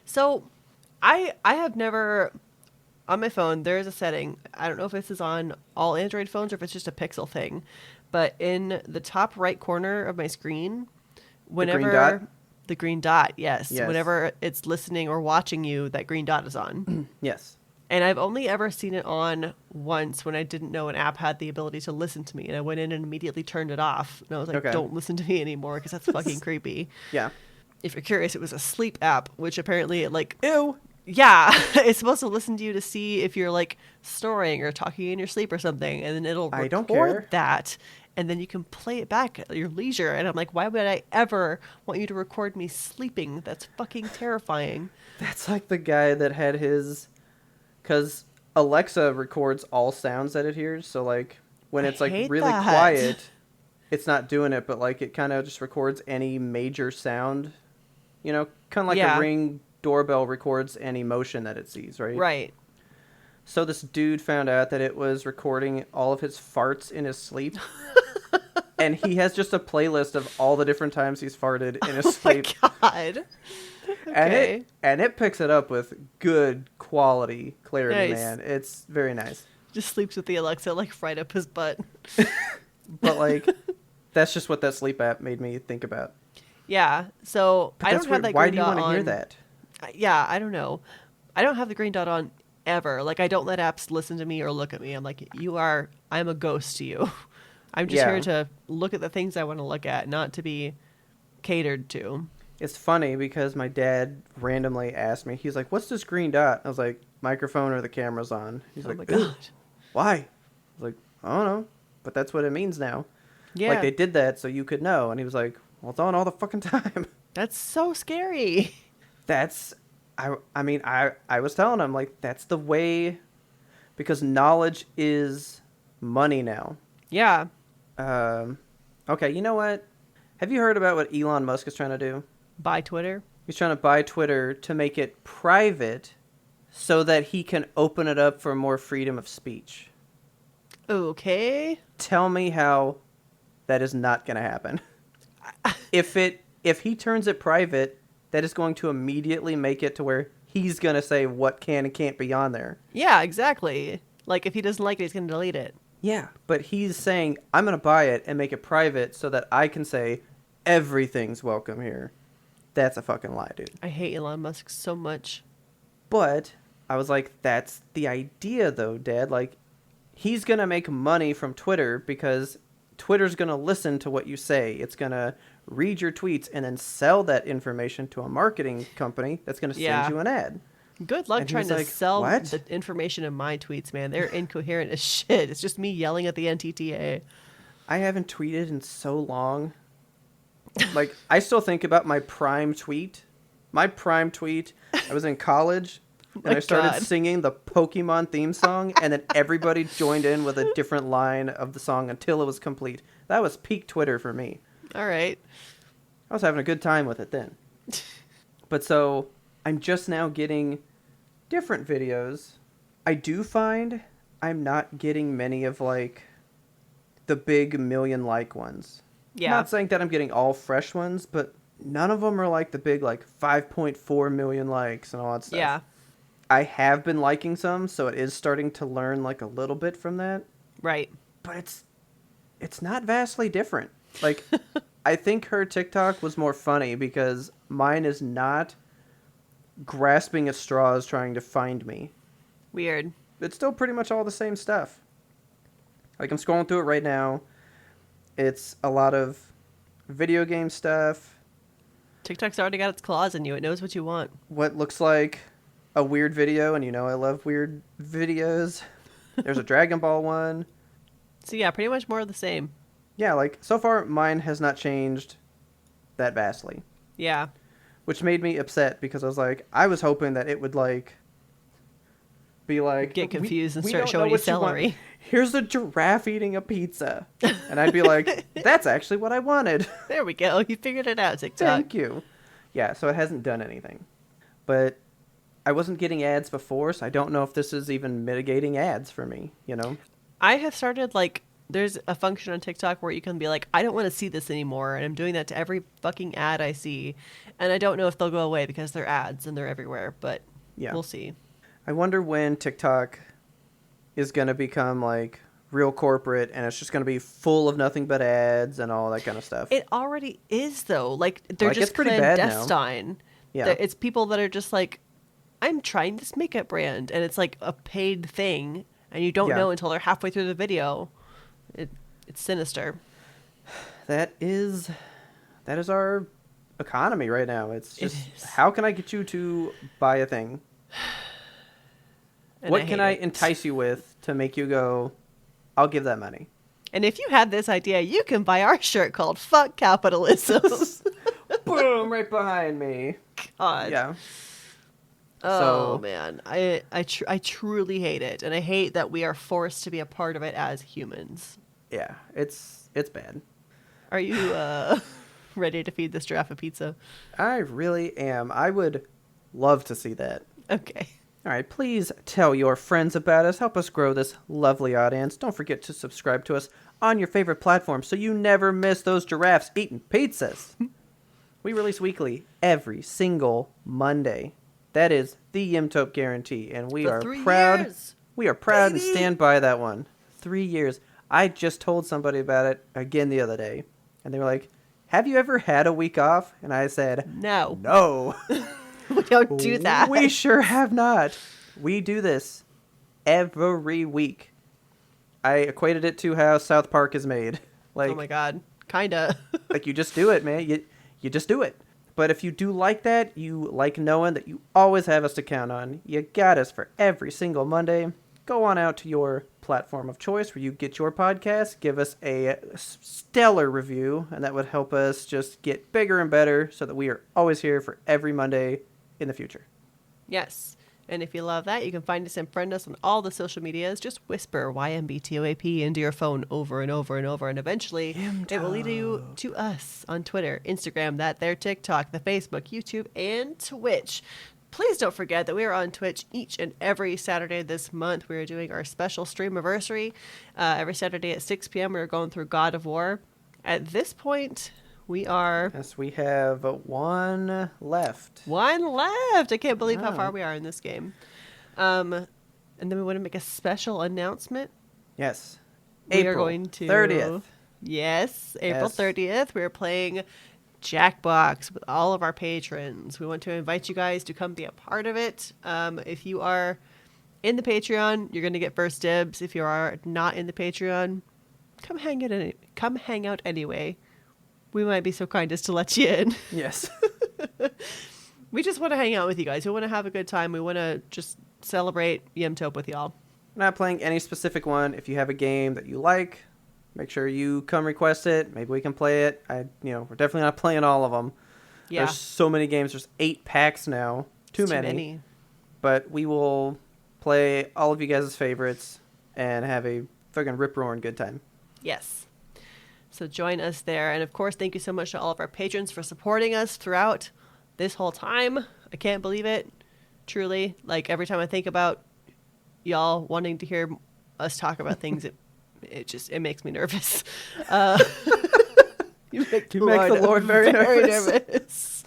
So I have never, on my phone, there is a setting. I don't know if this is on all Android phones or if it's just a Pixel thing. But in the top right corner of my screen, whenever the green dot, yes. Whenever it's listening or watching you, that green dot is on. Yes. And I've only ever seen it on once when I didn't know an app had the ability to listen to me. And I went in and immediately turned it off. And I was like, don't listen to me anymore because that's fucking creepy. Yeah. If you're curious, it was a sleep app, which apparently it like... Ew. Yeah. It's supposed to listen to you to see if you're like snoring or talking in your sleep or something. And then it'll record that. And then you can play it back at your leisure. And I'm like, why would I ever want you to record me sleeping? That's fucking terrifying. That's like the guy that had his... Because Alexa records all sounds that it hears. So, like, when it's, like, really quiet, it's not doing it. But, like, it kind of just records any major sound. You know, kind of like a Ring doorbell records any motion that it sees, right? Right. So this dude found out that it was recording all of his farts in his sleep. And he has just a playlist of all the different times he's farted in his sleep. Oh, my God. Okay. And it picks it up with good quality clarity, man. It's very nice. Just sleeps with the Alexa, like, right up his butt. But, like, that's just what that sleep app made me think about. Yeah, so I don't have that green dot on. Why do you want to hear that? Yeah, I don't know. I don't have the green dot on ever. Like, I don't let apps listen to me or look at me. I'm like, I'm a ghost to you. I'm just here to look at the things I want to look at, not to be catered to. It's funny because my dad randomly asked me, he's like, what's this green dot? I was like, microphone or the camera's on. He's like, my God. Why? I was like, I don't know, but that's what it means now. Yeah. Like, they did that so you could know. And he was like, well, it's on all the fucking time. That's so scary. I mean, I was telling him, like, that's the way, because knowledge is money now. Yeah. Okay, you know what? Have you heard about what Elon Musk is trying to do? Buy Twitter? He's trying to buy Twitter to make it private so that he can open it up for more freedom of speech. Okay. Tell me how that is not going to happen. If he turns it private, that is going to immediately make it to where he's going to say what can and can't be on there. Yeah, exactly. Like, if he doesn't like it, he's going to delete it. Yeah, but he's saying, I'm going to buy it and make it private so that I can say everything's welcome here. That's a fucking lie, dude. I hate Elon Musk so much. But I was like, that's the idea, though, Dad. Like, he's going to make money from Twitter because Twitter's going to listen to what you say. It's going to read your tweets and then sell that information to a marketing company that's going to send you an ad. Good luck trying to sell the information in my tweets, man. They're incoherent as shit. It's just me yelling at the NTTA. I haven't tweeted in so long. Like, I still think about my prime tweet. My prime tweet, I was in college, and I started singing the Pokemon theme song, and then everybody joined in with a different line of the song until it was complete. That was peak Twitter for me. All right. I was having a good time with it then. But so, I'm just now getting different videos. I do find I'm not getting many of, like, the big million like ones. Yeah. I'm not saying that I'm getting all fresh ones, but none of them are like the big, like, 5.4 million likes and all that stuff. Yeah. I have been liking some, so it is starting to learn, like, a little bit from that. Right. But it's not vastly different. Like, I think her TikTok was more funny because mine is not grasping at straws trying to find me. Weird. It's still pretty much all the same stuff. Like, I'm scrolling through it right now. It's a lot of video game stuff. TikTok's already got its claws in you. It knows what you want. What looks like a weird video, and you know I love weird videos. There's a Dragon Ball one. So yeah, pretty much more of the same. Yeah, like, so far, mine has not changed that vastly. Yeah. Which made me upset, because I was hoping that it would, like, be like... Get confused and start showing you celery. Here's a giraffe eating a pizza. And I'd be like, that's actually what I wanted. There we go. You figured it out, TikTok. Thank you. Yeah, so it hasn't done anything. But I wasn't getting ads before, so I don't know if this is even mitigating ads for me, you know? I have started, like, there's a function on TikTok where you can be like, I don't want to see this anymore, and I'm doing that to every fucking ad I see. And I don't know if they'll go away because they're ads and they're everywhere, but yeah. We'll see. I wonder when TikTok is going to become, like, real corporate, and it's just going to be full of nothing but ads and all that kind of stuff. It already is, though. Like, they're just clandestine. Yeah. It's people that are just like, I'm trying this makeup brand, and it's like a paid thing, and you don't know until they're halfway through the video. It's sinister. That is our economy right now. It's just, how can I get you to buy a thing? What can I entice you with to make you go, I'll give that money? And if you had this idea, you can buy our shirt called Fuck Capitalism. Boom, right behind me. God. Yeah. Oh, man. I truly hate it. And I hate that we are forced to be a part of it as humans. Yeah, it's bad. Are you ready to feed this giraffe a pizza? I really am. I would love to see that. Okay. All right, please tell your friends about us. Help us grow this lovely audience. Don't forget to subscribe to us on your favorite platform so you never miss those giraffes eating pizzas. We release weekly every single Monday. That is the Yimtope guarantee, and we are proud. Years. We are proud and stand by that one. 3 years. I just told somebody about it again the other day, and they were like, have you ever had a week off? And I said, no. No. We don't do that. We sure have not. We do this every week. I equated it to how South Park is made. Like, oh my God. Kinda. Like, you just do it, man. You just do it. But if you do like that, you like knowing that you always have us to count on. You got us for every single Monday. Go on out to your platform of choice where you get your podcast. Give us a stellar review, and that would help us just get bigger and better so that we are always here for every Monday in the future. Yes. And if you love that, you can find us and friend us on all the social medias. Just whisper YMBTOAP into your phone over and over and over. And eventually it will lead you to us on Twitter, Instagram, their TikTok, the Facebook, YouTube, and Twitch. Please don't forget that we are on Twitch each and every Saturday this month. We are doing our special streamiversary. Every Saturday at 6 p.m. We're going through God of War. At this point, we are... Yes, we have one left. One left! I can't believe how far we are in this game. And then we want to make a special announcement. Yes. We are going to... 30th. Yes, April 30th. We're playing Jackbox with all of our patrons. We want to invite you guys to come be a part of it. If you are in the Patreon, you're going to get first dibs. If you are not in the Patreon, come hang out anyway. We might be so kind as to let you in. Yes. We just want to hang out with you guys. We want to have a good time. We want to just celebrate Yimtope with y'all. We're not playing any specific one. If you have a game that you like, make sure you come request it. Maybe we can play it. We're definitely not playing all of them. Yeah. There's so many games. There's 8 packs now. Too many. But we will play all of you guys' favorites and have a fucking rip-roaring good time. Yes. So join us there. And of course, thank you so much to all of our patrons for supporting us throughout this whole time. I can't believe it. Truly. Like, every time I think about y'all wanting to hear us talk about things, it makes me nervous. You make the Lord very nervous.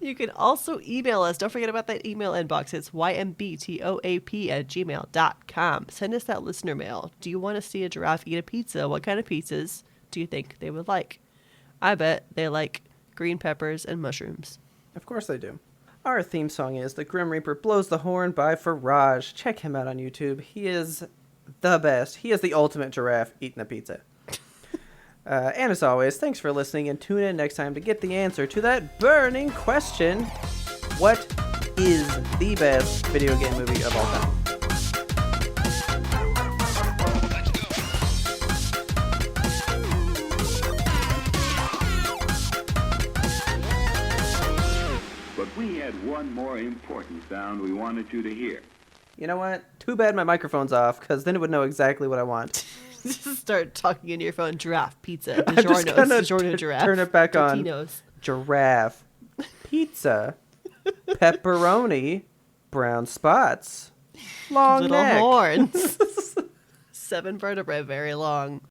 You can also email us. Don't forget about that email inbox. It's ymbtoap@gmail.com. Send us that listener mail. Do you want to see a giraffe eat a pizza? What kind of pizzas do you think they would like? I bet they like green peppers and mushrooms. Of course they do. Our theme song is The Grim Reaper Blows the Horn by Faraj. Check him out on YouTube. He is the best. He is the ultimate giraffe eating a pizza. And as always, thanks for listening, and tune in next time to get the answer to that burning question: what is the best video game movie of all time? We had one more important sound we wanted you to hear. You know what? Too bad my microphone's off, because then it would know exactly what I want. Just start talking into your phone. Giraffe, pizza, I'm just gonna DiGiorno giraffe. turn it back Totino's. on. Giraffe, pizza, pepperoni, brown spots, long Little neck. horns. 7 vertebrae, very long.